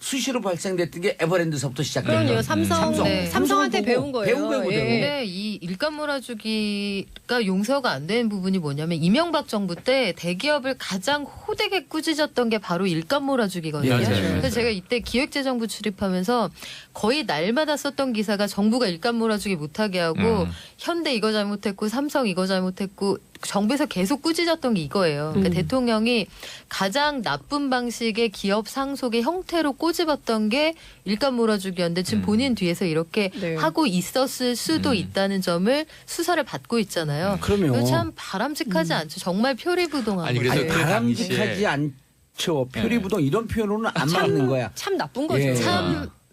수시로 발생됐던 게 에버랜드서부터 시작된 그럼요. 삼성, 네. 삼성한테 배운 거예요. 배운 거예요. 예. 근데 이 일감 몰아주기가 용서가 안 되는 부분이 뭐냐면 이명박 정부 때 대기업을 가장 호되게 꾸짖었던 게 바로 일감 몰아주기거든요. 맞아요. 그래서 제가 이때 기획재정부 출입하면서 거의 날마다 썼던 기사가 정부가 일감 몰아주기 못하게 하고 현대 이거 잘못했고 삼성 이거 잘못했고 정부에서 계속 꾸짖었던 게 이거예요. 그러니까 대통령이 가장 나쁜 방식의 기업 상속의 형태로 꼬집었던 게 일감 몰아주기였는데 지금 본인 뒤에서 이렇게 네. 하고 있었을 수도 있다는 점을 수사를 받고 있잖아요. 그럼요. 이거 참 바람직하지 않죠. 정말 표리부동한 아니, 거죠. 그래서 아니, 그 바람직하지 당시에- 않죠. 표리부동 이런 표현으로는 안 맞는 거야. 참 나쁜 거죠. 예.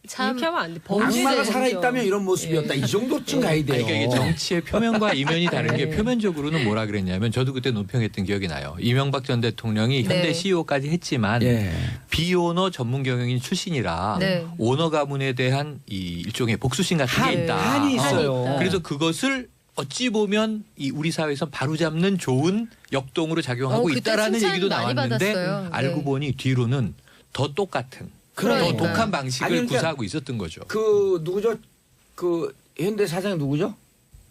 참 이렇게 하면 안 돼. 악마가 범죄죠. 살아있다면 이런 모습이었다. 이 정도쯤 가야 돼요. 아니, 그러니까 이게 정치의 표면과 이면이 다른 게 네. 표면적으로는 뭐라 그랬냐면 저도 그때 논평했던 기억이 나요. 이명박 전 대통령이 현대 네. CEO까지 했지만 예. 비오너 전문 경영인 출신이라 네. 오너 가문에 대한 이 일종의 복수심 같은 게 있다. 한이 있어요. 있다. 그래서 그것을 어찌 보면 이 우리 사회에서 바로잡는 좋은 역동으로 작용하고 그때 있다라는 칭찬 얘기도 많이 나왔는데 받았어요. 알고 네. 보니 뒤로는 더 똑같은 더 그러니까요. 독한 방식을 아니, 그러니까 구사하고 있었던 거죠. 그 누구죠? 그 현대 사장이 누구죠?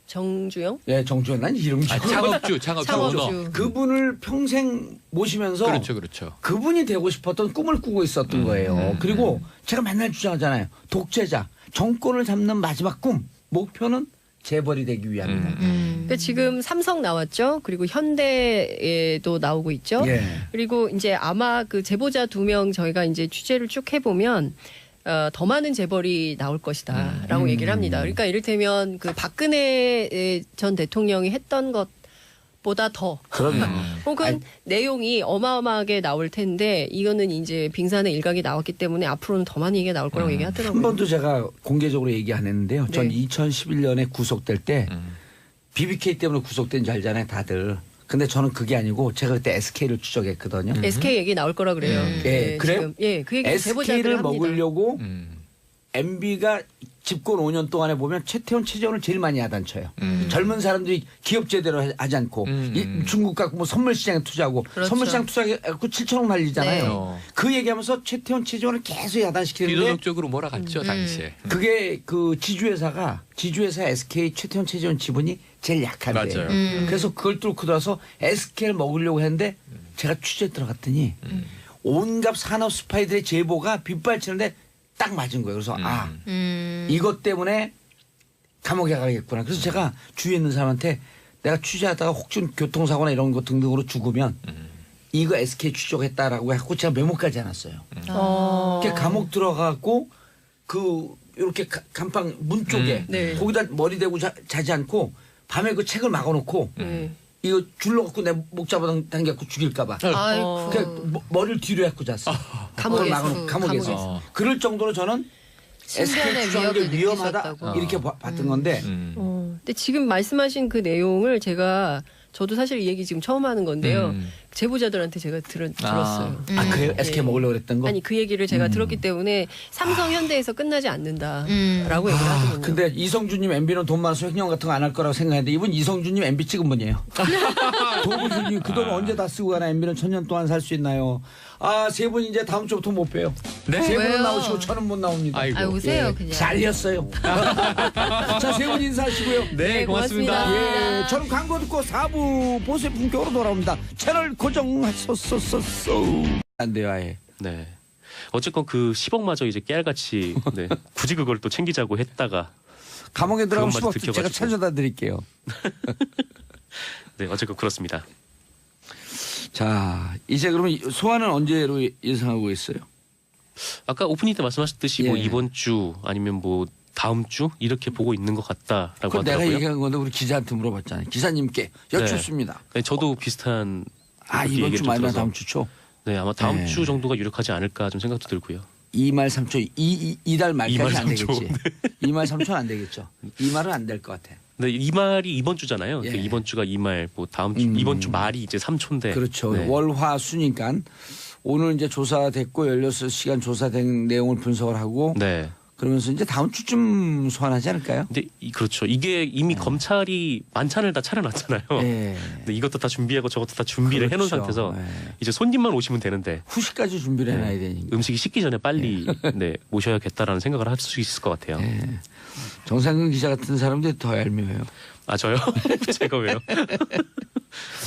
정주영? 예, 정주현. 난 이름 아, 창업주 오너. 창업주. 그분을 평생 모시면서 그렇죠, 그렇죠. 그분이 되고 싶었던 꿈을 꾸고 있었던 거예요. 그리고 제가 맨날 주장하잖아요. 독재자, 정권을 잡는 마지막 꿈, 목표는 재벌이 되기 위함이다. 그러니까 지금 삼성 나왔죠. 그리고 현대에도 나오고 있죠. 예. 그리고 이제 아마 그 제보자 2명 저희가 이제 취재를 쭉 해보면 더 많은 재벌이 나올 것이다라고 얘기를 합니다. 그러니까 이를테면 그 박근혜 전 대통령이 했던 것보다 더 그럼요. 혹은 내용이 어마어마하게 나올 텐데 이거는 이제 빙산의 일각이 나왔기 때문에 앞으로는 더 많은 얘기가 나올 거라고 얘기하더라고요. 한 번도 제가 공개적으로 얘기 안 했는데요. 전 네. 2011년에 구속될 때 BBK 때문에 구속된 줄 알잖아요, 다들. 근데 저는 그게 아니고 제가 그때 SK를 추적했거든요. SK 얘기 나올 거라 그래요. 예, 그래요? 지금. 예, 그 얘기 제보자들 SK를 합니다. 먹으려고 MB가 집권 5년 동안에 보면 최태원 최재원을 제일 많이 야단쳐요. 젊은 사람들이 기업 제대로 하지 않고 중국 갖고 뭐 선물 시장에 투자하고 그렇죠. 선물 시장 투자하고 7천억 날리잖아요. 네. 그 얘기하면서 최태원 최재원을 계속 야단시키는데 비도덕적으로 몰아갔죠 당시에. 그게 그 지주회사 SK 최태원 최재원 지분이 제일 약한데 맞아요. 그래서 그걸 뚫고 들어서 SK를 먹으려고 했는데 제가 취재 들어갔더니 온갖 산업 스파이들의 제보가 빗발치는데 딱 맞은 거예요. 그래서 이것 때문에 감옥에 가겠구나. 그래서 제가 주위에 있는 사람한테 내가 취재하다가 혹시 교통사고나 이런 거 등등으로 죽으면 이거 SK 추적했다라고 해갖고 제가 메모까지 해놨어요. 그러니까 감옥 들어가고 그 이렇게 간방 문 쪽에 네. 거기다 머리 대고 자지 않고 밤에 그 책을 막아놓고 이거 줄로 갖고 내 목 잡아당겨갖고 죽일까봐. 아이고. 그러니까 머리를 뒤로 해갖고 잤어. 감옥에서. 막아놓고 감옥에서. 감옥에서. 그럴 정도로 저는 신변의 SK 추적한 게 위협을 위험하다 느끼셨다고. 이렇게 봤던 건데 근데 지금 말씀하신 그 내용을 저도 사실 이 얘기 지금 처음 하는 건데요. 제보자들한테 제가 들었어요. 그래요? SK 먹으려고 그랬던 거? 아니 그 얘기를 제가 들었기 때문에 삼성 현대에서 끝나지 않는다라고 얘기를 하거든요. 근데 이성준님 MB는 돈 많아서 횡령 같은 거 안 할 거라고 생각했는데 이분 이성준님 MB 찍은 분이에요. 도구준님 그 돈 언제 다 쓰고 가나 MB는 1000년 동안 살 수 있나요? 세 분 이제 다음 주부터 못 봬요. 네. 세 분은 왜요? 나오시고 저는 못 나옵니다. 아이고. 아, 오세요 그냥. 잘렸어요. 자, 세 분 인사하시고요. 네, 고맙습니다. 고맙습니다. 예, 저는 광고 듣고 4부 보수의 품격으로 돌아옵니다. 채널 고정하소서. 안 돼요, 아예. 네. 어쨌건 그 10억마저 이제 깨알같이 네. 굳이 그걸 또 챙기자고 했다가 감옥에 들어가면 그것마저 10억 제가 느껴가지고. 찾아다 드릴게요. 네, 어쨌건 그렇습니다. 자, 이제 그러면 소환은 언제로 예상하고 있어요? 아까 오프닝 때 말씀하셨듯이 뭐 예. 이번 주 아니면 뭐 다음 주 이렇게 보고 있는 것 같다라고 그건 내가 하더라고요. 얘기한 건데 우리 기자한테 물어봤잖아요. 기사님께 여쭙습니다. 네, 저도 비슷한 그렇게 이번 얘기를 주 좀 말이나 들어서. 다음 주 초? 네, 아마 다음 네. 주 정도가 유력하지 않을까 좀 생각도 들고요. 2말 3초, 이달 말까지 2말 안 3초. 되겠지. 2말 3초는 안 되겠죠. 2말은 안 될 것 같아. 네, 이 말이 이번 주잖아요. 예. 그러니까 이번 주가 이 말, 뭐 다음 주 이번 주 말이 이제 3초인데. 그렇죠. 네. 월화수니까 오늘 이제 조사됐고 16시간 조사된 내용을 분석을 하고 네. 그러면서 이제 다음 주쯤 소환하지 않을까요? 근데 그렇죠. 이게 이미 검찰이 만찬을 다 차려놨잖아요. 네. 근데 이것도 다 준비하고 저것도 다 준비를 해놓은 그렇죠. 상태에서 네. 이제 손님만 오시면 되는데 후식까지 준비를 해놔야 되니까. 음식이 식기 전에 빨리 네, 모셔야겠다라는 생각을 할 수 있을 것 같아요. 네. 정상근 기자 같은 사람들이 더 얄미워요. 아 저요? 제가 왜요?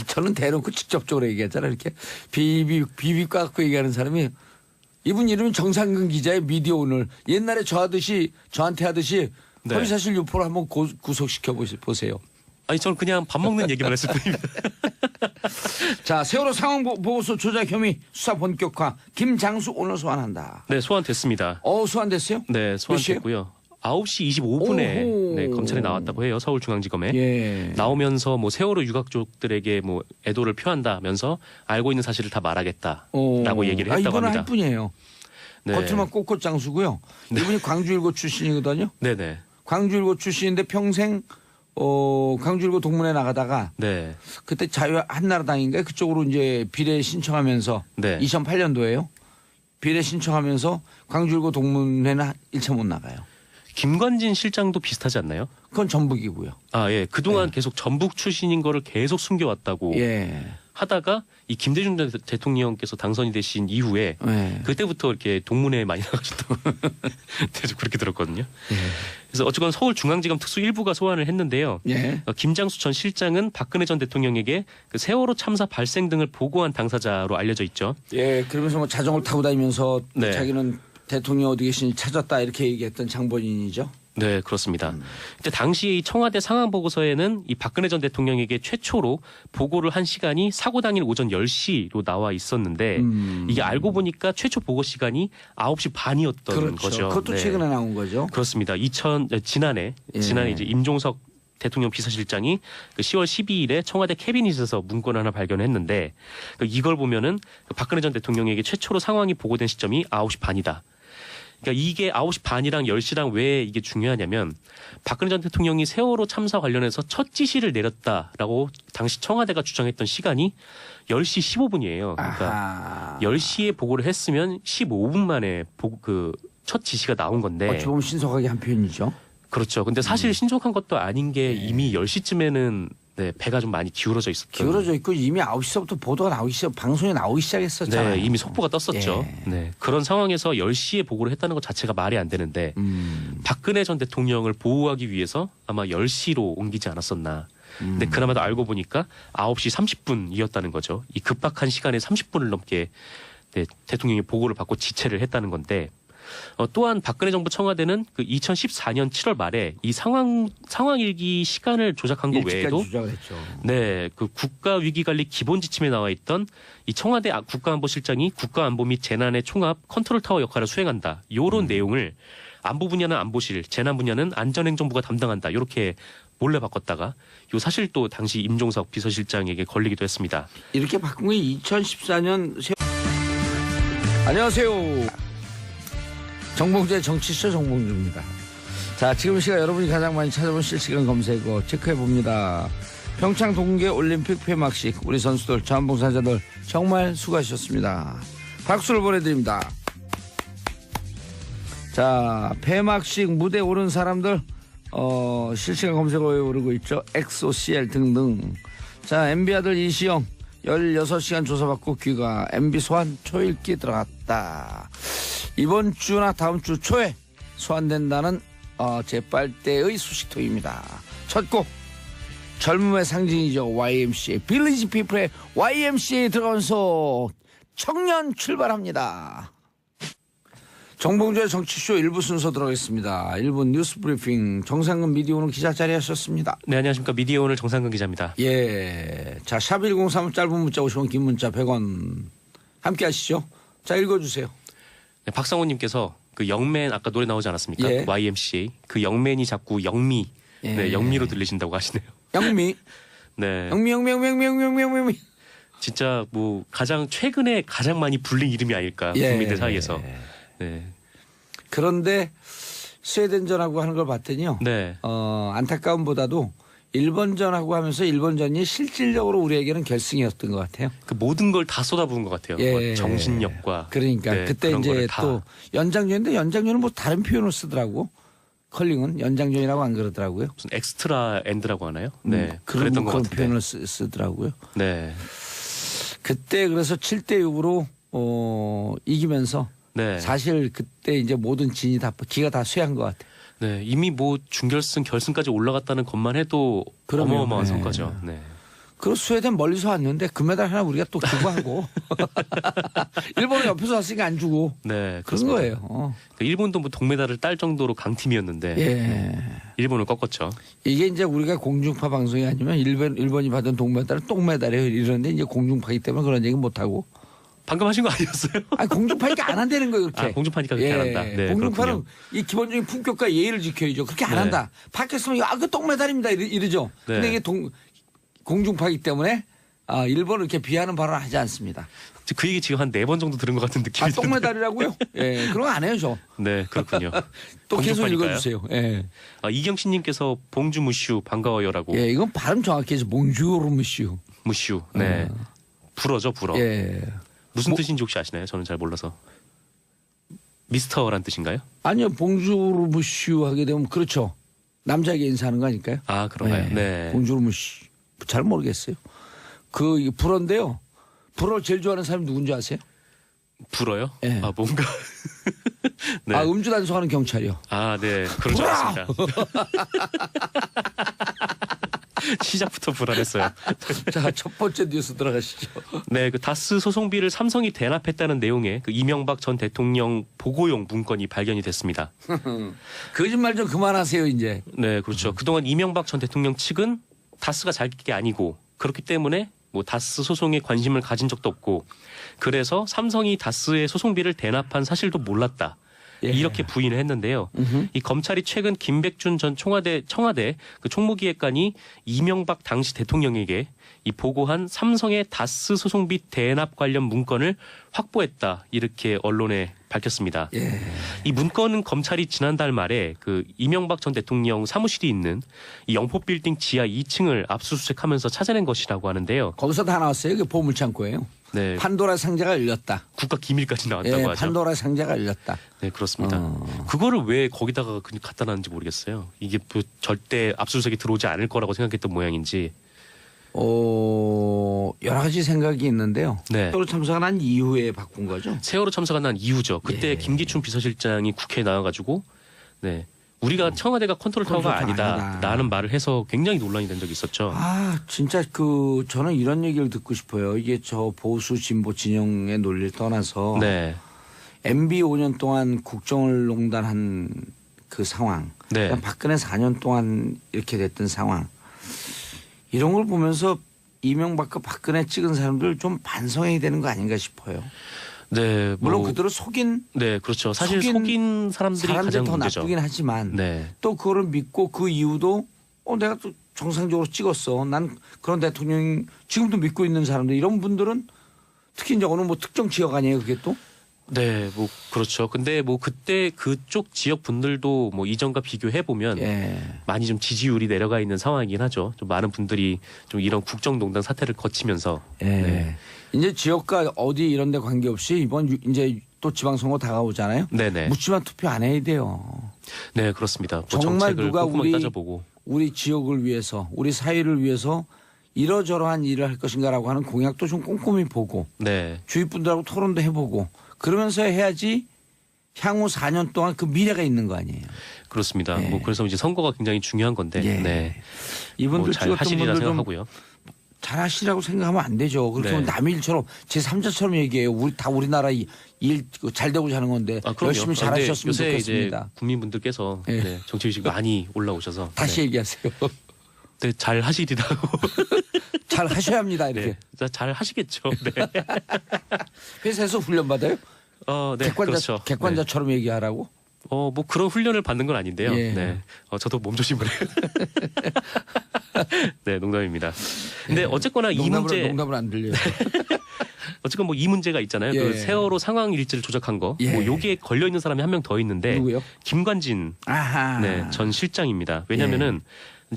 저는 대놓고 직접적으로 얘기했잖아요. 이렇게 비비 깎고 얘기하는 사람이 이분 이름은 정상근 기자의 미디어 오늘 옛날에 저한테 하듯이 네. 허위사실 유포를 한번 구속시켜 보세요. 아니 저는 그냥 밥 먹는 얘기만 했을 뿐입니다. 자, 세월호 상황 보고서 조작 혐의 수사 본격화. 김장수 오늘 소환한다. 네 소환됐습니다. 소환됐어요? 네 소환됐고요. 9시 25분에 오호. 네, 검찰에 나왔다고 해요. 서울중앙지검에. 예. 나오면서 뭐 세월호 유가족들에게 뭐 애도를 표한다면서 알고 있는 사실을 다 말하겠다라고 얘기를 했다고 이번은 합니다. 할 뿐이에요. 네. 겉으로만 꼿꼿 장수고요. 이분이 광주일고 출신이거든요. 네네. 광주일고 출신인데 평생 광주일고 동문회 나가다가 네. 그때 자유한나라당인가요? 그쪽으로 이제 비례 신청하면서 네. 2008년도에요. 비례 신청하면서 광주일고 동문회는 1차 못 나가요. 김관진 실장도 비슷하지 않나요? 그건 전북이고요. 아, 예. 그동안 계속 전북 출신인 거를 계속 숨겨왔다고 예. 하다가 이 김대중 대통령께서 당선이 되신 이후에 예. 그때부터 이렇게 동문회에 많이 나가셨다고 계속 그렇게 들었거든요. 예. 그래서 어쨌건 서울중앙지검 특수 1부가 소환을 했는데요. 예. 김장수 전 실장은 박근혜 전 대통령에게 그 세월호 참사 발생 등을 보고한 당사자로 알려져 있죠. 예. 그러면서 뭐 자전거를 타고 다니면서 네. 자기는 대통령 어디 계신지 찾았다 이렇게 얘기했던 장본인이죠. 네, 그렇습니다. 이제 당시 이 청와대 상황 보고서에는 이 박근혜 전 대통령에게 최초로 보고를 한 시간이 사고 당일 오전 10시로 나와 있었는데 이게 알고 보니까 최초 보고 시간이 9시 반이었던 그렇죠. 거죠. 그것도 네. 최근에 나온 거죠. 그렇습니다. 지난해 예. 이제 임종석 대통령 비서실장이 그 10월 12일에 청와대 캐비닛에서 문건을 하나 발견했는데 이걸 보면은 박근혜 전 대통령에게 최초로 상황이 보고된 시점이 9시 반이다. 그러니까 이게 9시 반이랑 10시랑 왜 이게 중요하냐면 박근혜 전 대통령이 세월호 참사 관련해서 첫 지시를 내렸다라고 당시 청와대가 주장했던 시간이 10시 15분이에요. 그러니까 아하. 10시에 보고를 했으면 15분 만에 첫 지시가 나온 건데 어찌 보면 신속하게 한 표현이죠. 그렇죠. 근데 사실 신속한 것도 아닌 게 이미 10시쯤에는 네, 배가 좀 많이 기울어져 있었던. 기울어져 있고 이미 9시서부터 보도가 나오기 시작, 방송에 나오기 시작했었잖아요. 네, 이미 속보가 떴었죠. 예. 네, 그런 상황에서 10시에 보고를 했다는 것 자체가 말이 안 되는데 박근혜 전 대통령을 보호하기 위해서 아마 10시로 옮기지 않았었나. 근데 그나마도 알고 보니까 9시 30분이었다는 거죠. 이 급박한 시간에 30분을 넘게 네, 대통령이 보고를 받고 지체를 했다는 건데 또한 박근혜 정부 청와대는 그 2014년 7월 말에 이 상황 일기 시간을 조작한 것 일찍까지 외에도 주장을 했죠. 네, 그 국가위기관리 기본 지침에 나와 있던 이 청와대 국가안보실장이 국가안보 및 재난의 총합 컨트롤타워 역할을 수행한다. 요런 내용을 안보 분야는 안보실, 재난 분야는 안전행정부가 담당한다. 이렇게 몰래 바꿨다가 요 사실 또 당시 임종석 비서실장에게 걸리기도 했습니다. 이렇게 바꾼 게 2014년 안녕하세요. 정봉주의 정치쇼 정봉주입니다. 자, 지금 시각 여러분이 가장 많이 찾아본 실시간 검색어 체크해봅니다. 평창 동계 올림픽 폐막식 우리 선수들 자원봉사자들 정말 수고하셨습니다. 박수를 보내드립니다. 자, 폐막식 무대에 오른 사람들 실시간 검색어에 오르고 있죠. XOCL 등등. 자, MB 아들 이시영 16시간 조사받고 귀가 MB 소환 초읽기 들어갔다. 이번 주나 다음 주 초에 소환된다는 재빨대의 소식통입니다. 첫 곡 젊음의 상징이죠. YMCA 빌리지 피플의 YMCA에 들어가면서 청년 출발합니다. 정봉주의 정치쇼 1부 순서 들어가겠습니다. 1부 뉴스 브리핑 정상근 미디어 오늘 기자 자리하셨습니다. 네, 안녕하십니까. 미디어 오늘 정상근 기자입니다. 예, 자, 샵1035 짧은 문자 50원 긴 문자 100원 함께 하시죠. 자, 읽어주세요. 네, 박상호님께서 그 영맨 아까 노래 나오지 않았습니까? 예. YMCA 그 영맨이 자꾸 영미, 예. 네, 영미로 들리신다고 하시네요. 영미, 네, 영미. 진짜 뭐 최근에 가장 많이 불린 이름이 아닐까 예. 국민들 사이에서. 네, 그런데 스웨덴전하고 하는 걸 봤더니요. 네, 안타까움보다도 일본전하고 하면서 일본전이 실질적으로 우리에게는 결승이었던 것 같아요. 그 모든 걸 다 쏟아부은 것 같아요. 예. 뭐 정신력과. 그러니까 네, 그때 그런 이제 거를 다. 또 연장전인데 연장전은 뭐 다른 표현을 쓰더라고. 컬링은 연장전이라고 안 그러더라고요. 무슨 엑스트라 엔드라고 하나요? 네, 그런 그랬던 것 그런 같은데. 표현을 쓰더라고요. 네, 그때 그래서 7대 6으로 이기면서 네, 사실 그때 이제 모든 진이 다 기가 다 쇠한 것 같아요. 네, 이미 뭐 준결승, 결승까지 올라갔다는 것만 해도 그럼요. 어마어마한 네. 성과죠. 네. 그리고 스웨덴 멀리서 왔는데 금메달 하나 우리가 또 기부하고 일본은 옆에서 왔으니까 안 주고 네, 그런 그렇습니다. 거예요. 그러니까 일본도 뭐 동메달을 딸 정도로 강팀이었는데 예. 일본을 꺾었죠. 이게 이제 우리가 공중파 방송이 아니면 일본이 받은 동메달은 똥메달이에요. 이러는데 이제 공중파이기 때문에 그런 얘기 못 하고. 방금 하신 거 아니었어요? 아니 공중파니까 안 한다는 거예요. 이렇게. 아, 공중파니까 그렇게 안 한다. 네, 공중파는 그렇군요. 이 기본적인 품격과 예의를 지켜야죠. 그렇게 안 네. 한다. 팟캐스트는 그 똥메달입니다. 이러죠. 네. 근데 이게 공중파이기 때문에 일본을 이렇게 비하는 발언을 하지 않습니다. 그 얘기 지금 한 4번 정도 들은 것 같은 느낌이 드는데. 똥메달이라고요? 예, 그런 거 안 해요, 저. 네, 그렇군요. 또 계속 공중파니까요. 읽어주세요. 예. 이경신님께서 봉주 무슈 반가워요라고. 예, 이건 발음 정확히 해서 몽주르 무슈. 무슈. 네. 불어죠, 불어. 예. 무슨 뜻인지 혹시 아시나요? 저는 잘 몰라서. 미스터란 뜻인가요? 아니요, 봉주르 무슈 하게 되면 그렇죠. 남자에게 인사하는 거 아닐까요? 아, 그런가요? 네. 봉주르 무슈. 잘 모르겠어요. 그 불어인데요. 불어 제일 좋아하는 사람이 누군지 아세요? 불어요? 예. 아, 뭔가. 네. 음주 단속하는 경찰이요. 아, 네. 그런 줄 알았습니다. 시작부터 불안했어요. 자, 첫 번째 뉴스 들어가시죠. 네, 그 다스 소송비를 삼성이 대납했다는 내용의 그 이명박 전 대통령 보고용 문건이 발견이 됐습니다. 거짓말 좀 그만하세요, 이제. 네, 그렇죠. 그동안 이명박 전 대통령 측은 다스가 자기게 아니고 그렇기 때문에 뭐 다스 소송에 관심을 가진 적도 없고 그래서 삼성이 다스의 소송비를 대납한 사실도 몰랐다. 예. 이렇게 부인을 했는데요. 이 검찰이 최근 김백준 전 청와대 그 총무기획관이 이명박 당시 대통령에게 이 보고한 삼성의 다스 소송비 대납 관련 문건을 확보했다. 이렇게 언론에 밝혔습니다. 예. 이 문건은 검찰이 지난달 말에 그 이명박 전 대통령 사무실이 있는 이 영포빌딩 지하 2층을 압수수색하면서 찾아낸 것이라고 하는데요. 거기서 다 나왔어요. 이게 보물창고예요. 네, 판도라 상자가 열렸다. 국가 기밀까지 나왔다고 예, 하죠. 판도라 상자가 열렸다. 네, 그렇습니다. 그거를 왜 거기다가 그냥 갖다 놨는지 모르겠어요. 이게 뭐 절대 압수수색이 들어오지 않을 거라고 생각했던 모양인지. 여러 가지 생각이 있는데요. 네. 세월호 참사가 난 이후에 바꾼 거죠. 세월호 참사가 난 이후죠. 그때 예. 김기춘 비서실장이 국회에 나와가지고 네. 우리가 청와대가 컨트롤 타워가 컨트롤 타워 아니다. 아니다. 라는 말을 해서 굉장히 논란이 된 적이 있었죠. 아, 진짜 저는 이런 얘기를 듣고 싶어요. 이게 저 보수 진보 진영의 논리를 떠나서 네. MB 5년 동안 국정을 농단한 그 상황, 네. 그다음 박근혜 4년 동안 이렇게 됐던 상황, 이런 걸 보면서 이명박과 박근혜 찍은 사람들 좀 반성해야 되는 거 아닌가 싶어요. 네. 물론 그들을 속인 네, 그렇죠. 사실 속인 사람들이 가장 더 문제죠. 나쁘긴 하지만 네. 또 그거를 믿고 그 이유도 내가 또 정상적으로 찍었어. 난 그런 대통령이 지금도 믿고 있는 사람들, 이런 분들은 특히 이제 어느 뭐 특정 지역 아니에요, 그게 또? 네, 뭐 그렇죠. 근데 뭐 그때 그쪽 지역 분들도 뭐 이전과 비교해 보면 예. 많이 좀 지지율이 내려가 있는 상황이긴 하죠. 좀 많은 분들이 좀 이런 국정농단 사태를 거치면서 예. 네. 이제 지역과 어디 이런 데 관계없이 이번 이제 또 지방선거 다가오잖아요. 네네. 묻지마 투표 안 해야 돼요. 네, 그렇습니다. 뭐 정말 정책을 누가 꼼꼼하게 우리 따져보고. 우리 지역을 위해서, 우리 사회를 위해서 이러저러한 일을 할 것인가라고 하는 공약도 좀 꼼꼼히 보고 네. 주위 분들하고 토론도 해보고 그러면서 해야지 향후 4년 동안 그 미래가 있는 거 아니에요. 그렇습니다. 네. 뭐 그래서 이제 선거가 굉장히 중요한 건데. 예. 네. 이분들 뭐잘 찍었던 하시리라 분들 좀 생각하고요. 잘하시라고 생각하면 안 되죠. 그렇게 네. 하면 남의 일처럼 제3자처럼 얘기해요. 우리나라 일 잘 되고 자는 건데 아, 그럼요. 열심히 잘하셨으면 요새 좋겠습니다. 이제 국민분들께서 예. 네, 정치의식이 많이 올라오셔서 다시 네. 얘기하세요. 네, 잘 하시리라고. 잘 하셔야 합니다. 이렇게. 네. 잘 하시겠죠. 네. 회사에서 훈련 받아요? 네. 그렇죠. 네. 객관자처럼 얘기하라고? 뭐 그런 훈련을 받는 건 아닌데요. 예. 네. 저도 몸조심을 해요. 네, 농담입니다. 근데 어쨌거나 이 문제 농담을 안 들려요. 어쨌건 뭐 이 문제가 있잖아요. 예. 그 세월호 상황 일지를 조작한 거. 예. 뭐 여기에 걸려 있는 사람이 한 명 더 있는데 누구요? 김관진 아하. 네, 전 실장입니다. 왜냐면은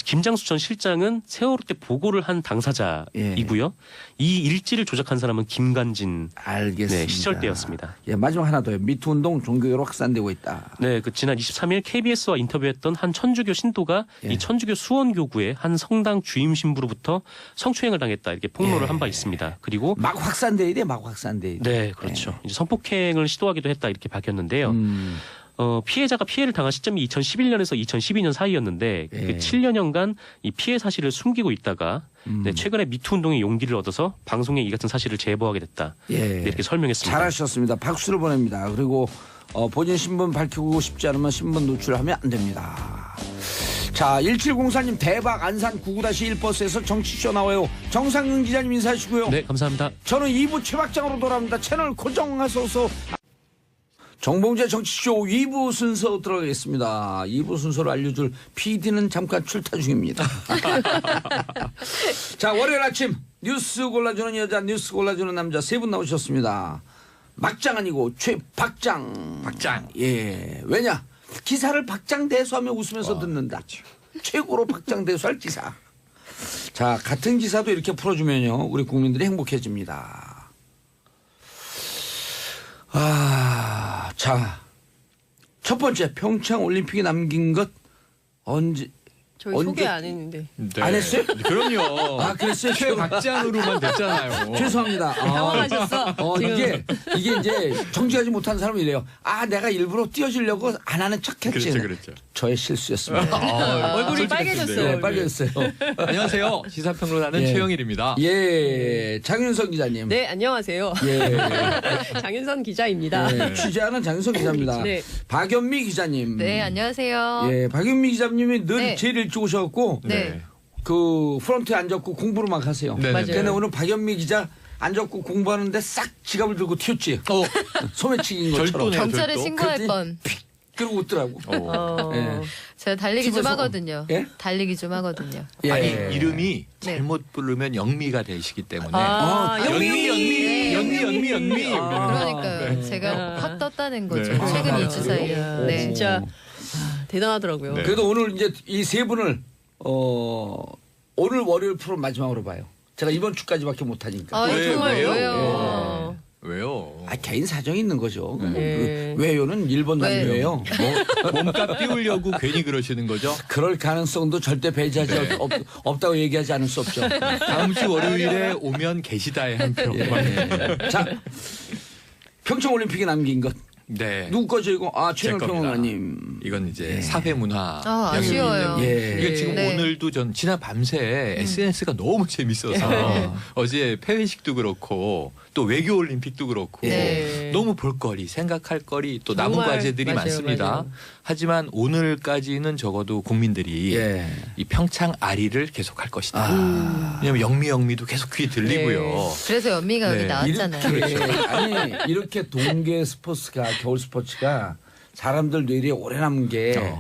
김장수 전 실장은 세월호 때 보고를 한 당사자이고요. 이 일지를 조작한 사람은 김관진 알겠습니다. 네, 시절 때였습니다. 예, 마지막 하나 더요. 미투 운동 종교로 확산되고 있다. 네, 그 지난 23일 KBS와 인터뷰했던 한 천주교 신도가 예. 이 천주교 수원교구의 한 성당 주임 신부로부터 성추행을 당했다 이렇게 폭로를 예. 한 바 있습니다. 그리고 막 확산돼야 돼. 막 확산돼야 돼. 네, 그렇죠. 이제 성폭행을 시도하기도 했다 이렇게 밝혔는데요. 피해자가 피해를 당한 시점이 2011년에서 2012년 사이였는데 예. 그 7년여간 이 피해 사실을 숨기고 있다가 네, 최근에 미투 운동의 용기를 얻어서 방송에 이 같은 사실을 제보하게 됐다. 예. 네, 이렇게 설명했습니다. 잘하셨습니다. 박수를 보냅니다. 그리고 본인 신분 밝히고 싶지 않으면 신분 노출하면 안 됩니다. 자, 1704님 대박 안산 99-1버스에서 정치쇼 나와요. 정상근 기자님 인사하시고요. 네, 감사합니다. 저는 2부 최박장으로 돌아옵니다. 채널 고정하소서. 정봉재 정치쇼 2부 순서 들어가겠습니다. 2부 순서를 알려줄 PD는 잠깐 출타 중입니다. 자, 월요일 아침 뉴스 골라주는 여자, 뉴스 골라주는 남자 세 분 나오셨습니다. 막장 아니고 최박장. 박장. 예. 왜냐? 기사를 박장대소하며 웃으면서 듣는다. 최고로 박장대소할 기사. 자, 같은 기사도 이렇게 풀어주면요, 우리 국민들이 행복해집니다. 자, 첫 번째 평창 올림픽에 남긴 것 언제 저희 언제- 소개 안 했는데. 네. 안 했어요? 그럼요. 아, 그랬어요? 최박지안으로만 됐잖아요. 죄송합니다. 당황하셨어? 지금. 이게 이제 정직하지 못한 사람이 이래요. 아, 내가 일부러 띄워주려고 안 하는 척했지. 그렇죠. 저의 실수였습니다. 얼굴이 빨개졌어요. 네, 빨개졌어요. 안녕하세요. 시사평론가는 예. 최영일입니다. 예, 장윤선 기자님. 네, 안녕하세요. 예, 장윤선 기자입니다. 예, 취재하는 장윤선 기자입니다. 네. 박연미 기자님. 네, 안녕하세요. 예, 박연미 기자님이 늘 네. 제일 일찍 오셔갖고 네. 그 프런트에 앉았고 공부를 막 하세요. 네, 맞아요. 근데 오늘 박연미 기자 앉았고 공부하는데 싹 지갑을 들고 튀었지. 소매치기인 것처럼. 절도네. 경찰에 절도? 신고할 그랬더니 뻔. 그러고 웃더라고. 어. 예. 제가 달리기 좀 집에서- 하거든요. 예? 달리기 좀 하거든요. 예. 아니 이름이 네. 잘못 부르면 영미가 되시기 때문에 아, 연미. 그러니까 제가 아. 확 떴다는 거죠. 네. 최근 아, 2주 사이에. 그래요? 네. 진짜 대단하더라고요. 네. 그래도 오늘 이제 이 세 분을 오늘 월요일 프로 마지막으로 봐요. 제가 이번 주까지밖에 못 하니까. 아, 왜, 정말 왜요? 왜요? 왜요? 아, 개인 사정이 있는 거죠. 네. 그 외요는 1번 왜? 단위예요. 몸값 띄우려고 괜히 그러시는 거죠? 그럴 가능성도 절대 배제하지 네. 없다고 얘기하지 않을 수 없죠. 다음 주 월요일에 오면 계시다의 한 표. 자, 평창올림픽에 남긴 것. 네. 누구 거죠 이거? 아, 최영일 제 겁니다. 평론가님. 이건 이제 예. 사회문화 아, 영역이 아쉬워요. 있는. 예. 이게 지금 네. 오늘도 전 지난 밤새 SNS가 너무 재밌어서 어제 폐회식도 그렇고 또 외교 올림픽도 그렇고 네. 너무 볼거리, 생각할 거리 또 남은 정말 과제들이 맞아요, 많습니다. 맞아요. 하지만 오늘까지는 적어도 국민들이 예. 이 평창 아리를 계속할 것이다. 아. 왜냐하면 영미도 계속 귀에 들리고요. 네. 그래서 연미가 네. 여기 나왔잖아요. 아니 이렇게 동계 스포츠가 겨울 스포츠가 사람들 뇌리에 오래 남은 게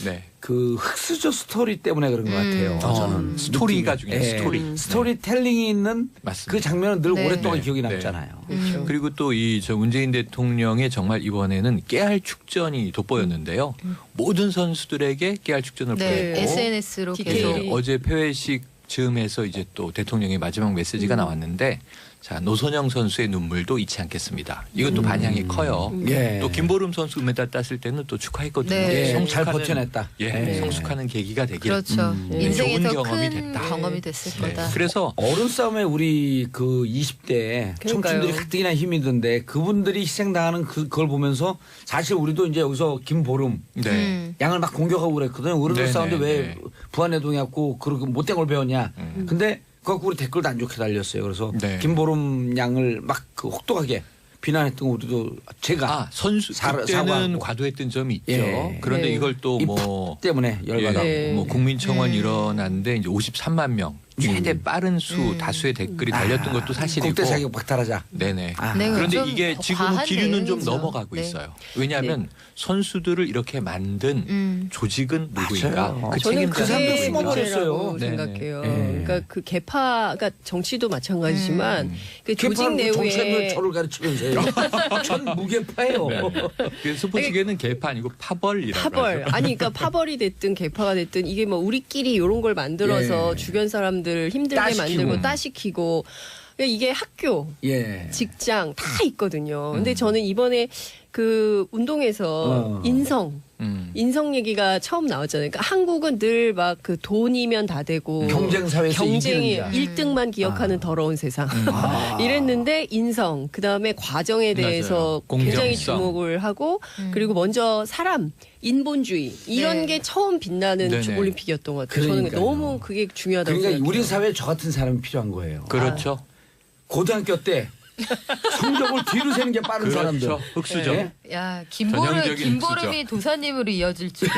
네. 그 흑수저 스토리 때문에 그런 것 같아요. 저는 스토리가 느낌이. 중요해요. 스토리. 스토리텔링이 있는 맞습니다. 그 장면은 늘 네. 오랫동안 네. 기억이 네. 남잖아요. 그렇죠. 그리고 또 이 저 문재인 대통령의 정말 이번에는 깨알 축전이 돋보였는데요. 모든 선수들에게 깨알 축전을 네, 보냈고 SNS로 디테일이 계속. 예, 어제 폐회식 즈음에서 이제 또 대통령의 마지막 메시지가 나왔는데 자 노선영 선수의 눈물도 잊지 않겠습니다. 이것도 반향이 커요. 예. 또 김보름 선수 은메달 땄을 때는 또 축하했거든요. 네. 예, 잘 성숙하는- 버텨냈다. 예, 예. 성숙하는 계기가 되길. 그렇죠. 인생에서 좋은 경험이 큰 됐다. 경험이 됐을 네. 거다. 그래서 어른 싸움에 우리 그 20대 그러니까요. 청춘들이 가뜩이나 힘이 든데 그분들이 희생당하는 그걸 보면서 사실 우리도 이제 여기서 김보름 네. 양을 막 공격하고 그랬거든요. 어른들 네네, 싸움인데 왜 네. 부안해동해갖고 그렇게 못된 걸 배웠냐. 근데 그거 갖고 우리 댓글도 안 좋게 달렸어요. 그래서 네. 김보름 양을 막 그 혹독하게 비난했던 거 우리도 제가 선수 그때는 사과하고. 과도했던 점이 있죠. 예. 그런데 네. 이걸 또 이 뭐 때문에 열받아. 네. 뭐 국민청원 일어났는데 이제 53만 명 최대 빠른 수 다수의 댓글이 달렸던 것도 사실이고. 국대 자격 박탈하자. 네네. 아. 네, 그런데 좀 이게 지금은 과한 기류는 좀 내용이죠. 넘어가고 네. 있어요. 왜냐하면 선수들을 이렇게 만든 조직은 누구인가? 맞아요. 그 저는 책임자는 사람도 그게 누구인가? 숨어버렸어요. 문제라고 네네. 생각해요. 네. 그러니까 그 개파가 정치도 마찬가지지만 그 조직 정치는 내용에 저를 가르치면서요. 전 무게파예요. 그 스포츠계는 개파 아니고 파벌이라고 파벌 하죠. 아니 그러니까 파벌이 됐든 개파가 됐든 이게 뭐 우리끼리 이런 걸 만들어서 예. 주변 사람들 힘들게 따시키고. 만들고 따시키고 그러니까 이게 학교 예. 직장 다 있거든요. 근데 저는 이번에 그 운동에서 인성 얘기가 처음 나왔잖아요. 그러니까 한국은 늘 막 그 돈이면 다 되고 경쟁 사회에서 경쟁이 이기는 자. 1등만 기억하는 더러운 세상. 이랬는데 인성 그다음에 과정에 대해서 맞아요. 굉장히 공정성. 주목을 하고 그리고 먼저 사람 인본주의 이런 네. 게 처음 빛나는 네네. 올림픽이었던 것 같아요. 저는 그러니까요. 너무 그게 중요하다고 그러니까 생각해요. 우리 사회에 저 같은 사람이 필요한 거예요. 그렇죠. 고등학교 때 성적을 뒤로 세는 게 빠른 사람들. 그렇죠. 흑수저. 예? 야, 전형적인 김보름이 도사님으로 이어질 줄이야.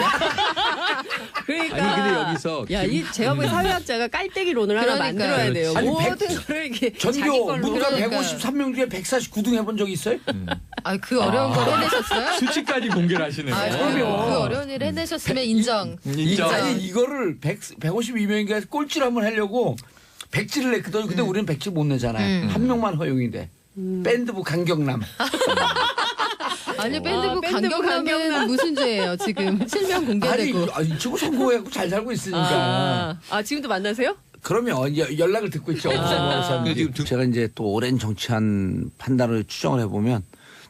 그러니까 아니 근데 여기서 야, 이 제가 보기엔 사회학자가 깔때기론을 하나 그러니까요. 만들어야 돼요. 아니, 모든 걸 이렇게 자기 전교 걸로. 문과 그러니까요. 153명 중에 149등 해본 적 있어요? 아, 그 어려운 걸 해내셨어요? 수치까지 공개를 하시네요. 아, 그럼요. 그 어려운 일 해내셨으면 인정. 인정. 아니 이거를 152명인가 꼴찌를 한번 하려고 백지를 냈거든요. 근데 우리는 백지 못 내잖아요. 한 명만 허용이 돼. 밴드부 강경남. 아니, 밴드부 밴드부 강경남은 강경남. 무슨 죄예요, 지금? 실명 공개되고. 아니 이 친구 성공해갖고 잘 살고 있으니까. 지금도 만나세요? 그러면 연락을 듣고 있죠. 근데 지금 제가 이제 또 오랜 정치한 판단을 추정을 해보면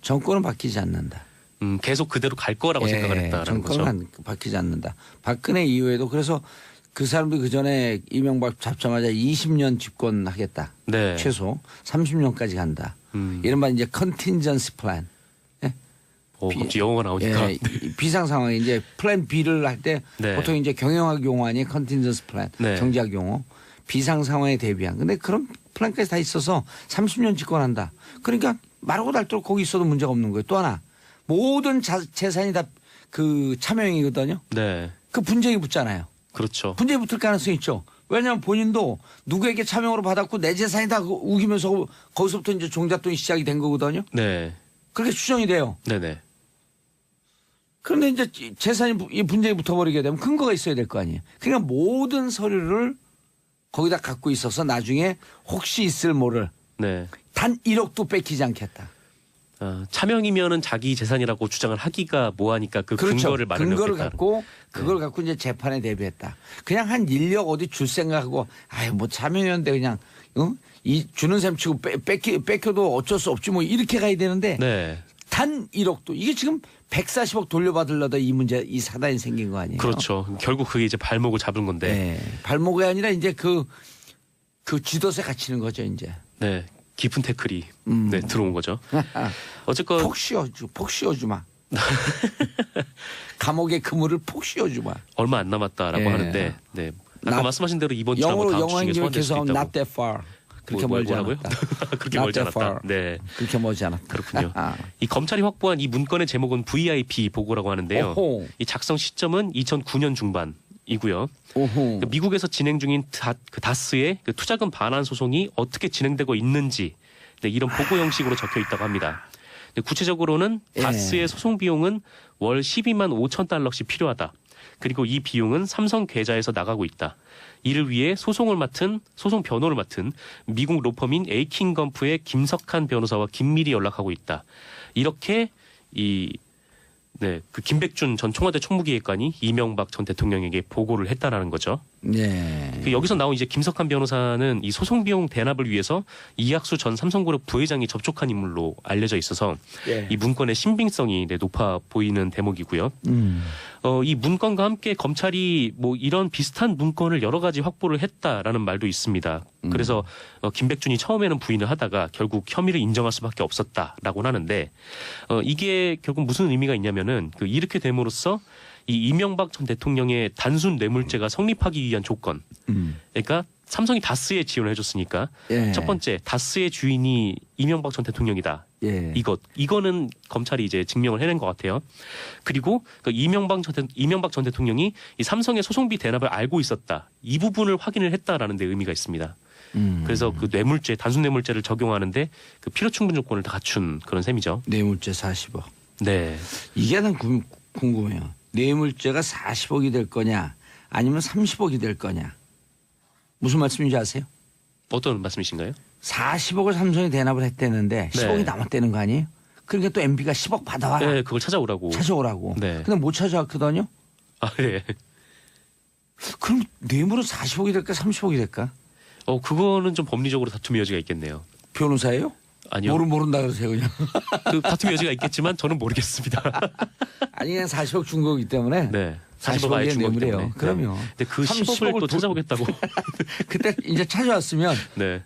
정권은 바뀌지 않는다. 계속 그대로 갈 거라고 생각을 했다라는 거죠. 정권은 바뀌지 않는다. 박근혜 이후에도 그래서 그 사람들이 그 전에 이명박 잡자마자 20년 집권하겠다. 네. 최소 30년까지 간다. 이른바 이제 컨틴전시 플랜. 갑자기 영어가 나오니까. 예, 비상 상황에 이제 플랜 B를 할 때 네. 보통 이제 경영학 용어 아니에요. 컨틴전시 플랜. 네. 경제학 용어. 비상 상황에 대비한. 근데 그런 플랜까지 다 있어서 30년 집권한다. 그러니까 마르고 닳도록 거기 있어도 문제가 없는 거예요. 또 하나 모든 재산이 다 그 차명이거든요. 네. 그 분쟁이 붙잖아요. 그렇죠. 분쟁이 붙을 가능성이 있죠. 왜냐하면 본인도 누구에게 차명으로 받았고 내 재산이 다 우기면서 거기서부터 이제 종잣돈이 시작이 된 거거든요. 네. 그렇게 추정이 돼요. 네네. 그런데 이제 재산이 이 분쟁이 붙어버리게 되면 근거가 있어야 될 거 아니에요. 그러니까 모든 서류를 거기다 갖고 있어서 나중에 혹시 있을 모를 네. 단 1억도 뺏기지 않겠다. 차명이면은 자기 재산이라고 주장을 하기가 뭐하니까 그 그렇죠. 근거를 마련했다. 근거를 갖고 그걸 갖고 이제 재판에 대비했다. 그냥 한 1억 어디 줄 생각하고 아유 뭐 차명이었는데 그냥 이 주는 셈 치고 뺏겨도 어쩔 수 없지 뭐 이렇게 가야 되는데 네. 단 1억도 이게 지금 140억 돌려받으려다 이 문제 이 사단이 생긴 거 아니에요. 그렇죠. 결국 그게 이제 발목을 잡은 건데. 네. 발목이 아니라 이제 그 쥐덫에 갇히는 거죠 이제. 네. 깊은 태클이 네, 들어온 거죠. 어쨌건 폭 씌워주마. 감옥의 그물을 폭 씌워주마. 얼마 안 남았다라고 네. 하는데, 네. 아까 말씀하신 대로 이번 주나 뭐 영어로 다음 주 영어 중에 소환될 수 기획해서 있다고. not that far. 그렇게 멀지 뭐라고요? 않았다. 그렇게 Not 멀지 that 않았다. far. 네. 그렇게 멀지 않았다. 그렇군요. 이 검찰이 확보한 이 문건의 제목은 VIP 보고라고 하는데요. 오호. 이 작성 시점은 2009년 중반이고요. 오호. 그 미국에서 진행 중인 다스의 그 투자금 반환 소송이 어떻게 진행되고 있는지 네, 이런 보고 형식으로 적혀 있다고 합니다. 네, 구체적으로는 예. 다스의 소송 비용은 월 12만 5천 달러씩 필요하다. 그리고 이 비용은 삼성 계좌에서 나가고 있다. 이를 위해 소송 변호를 맡은 미국 로펌인 에이킹건프의 김석한 변호사와 긴밀히 연락하고 있다. 이렇게 그 김백준 전 청와대 총무기획관이 이명박 전 대통령에게 보고를 했다라는 거죠. 네. 그 여기서 나온 이제 김석한 변호사는 이 소송 비용 대납을 위해서 이학수 전 삼성그룹 부회장이 접촉한 인물로 알려져 있어서 예. 이 문건의 신빙성이 높아 보이는 대목이고요. 이 문건과 함께 검찰이 뭐 이런 비슷한 문건을 여러 가지 확보를 했다라는 말도 있습니다. 그래서 김백준이 처음에는 부인을 하다가 결국 혐의를 인정할 수밖에 없었다라고 하는데 이게 결국 무슨 의미가 있냐면은 이렇게 됨으로써 이 이명박 전 대통령의 단순 뇌물죄가 성립하기 위한 조건. 그러니까 삼성이 다스에 지원을 해줬으니까 예. 첫 번째 다스의 주인이 이명박 전 대통령이다. 예. 이거는 검찰이 이제 증명을 해낸 것 같아요. 그리고 그 이명박 전 대통령이 이 삼성의 소송비 대납을 알고 있었다. 이 부분을 확인을 했다라는 데 의미가 있습니다. 그래서 그 뇌물죄, 단순 뇌물죄를 적용하는데 그 필요 충분 조건을 다 갖춘 그런 셈이죠. 뇌물죄 40억. 네. 이게 난 궁금해요. 뇌물죄가 40억이 될 거냐 아니면 30억이 될 거냐. 무슨 말씀인지 아세요? 어떤 말씀이신가요? 40억을 삼성이 대납을 했대는데 10억이 남았다는 거 아니에요? 그러니까 또 MB가 10억 받아와라. 네, 그걸 찾아오라고. 찾아오라고. 네. 근데 못 찾아왔거든요. 아, 네. 그럼 뇌물은 40억이 될까 30억이 될까? 그거는 좀 법리적으로 다툼의 여지가 있겠네요. 변호사예요? 아니요. 모른다 그러세요 그냥. 그 다툼의 여지가 있겠지만 저는 모르겠습니다. 아니 그냥 40억 준 거기 때문에. 네. 40억 아예 준 거기 때문에. 그럼요. 근데 그 10억을 또 찾아보겠다고. 그때 이제 찾아왔으면 네.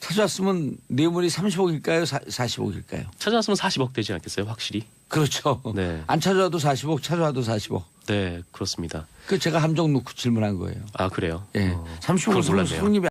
찾아왔으면 뇌물이 30억일까요? 40억일까요? 찾아왔으면 40억 되지 않겠어요? 확실히. 그렇죠. 네. 안 찾아와도 40억, 찾아와도 40억. 네, 그렇습니다. 그 제가 함정 놓고 질문한 거예요. 아, 그래요? 예. 그걸 30억은 몰랐네요. 성립이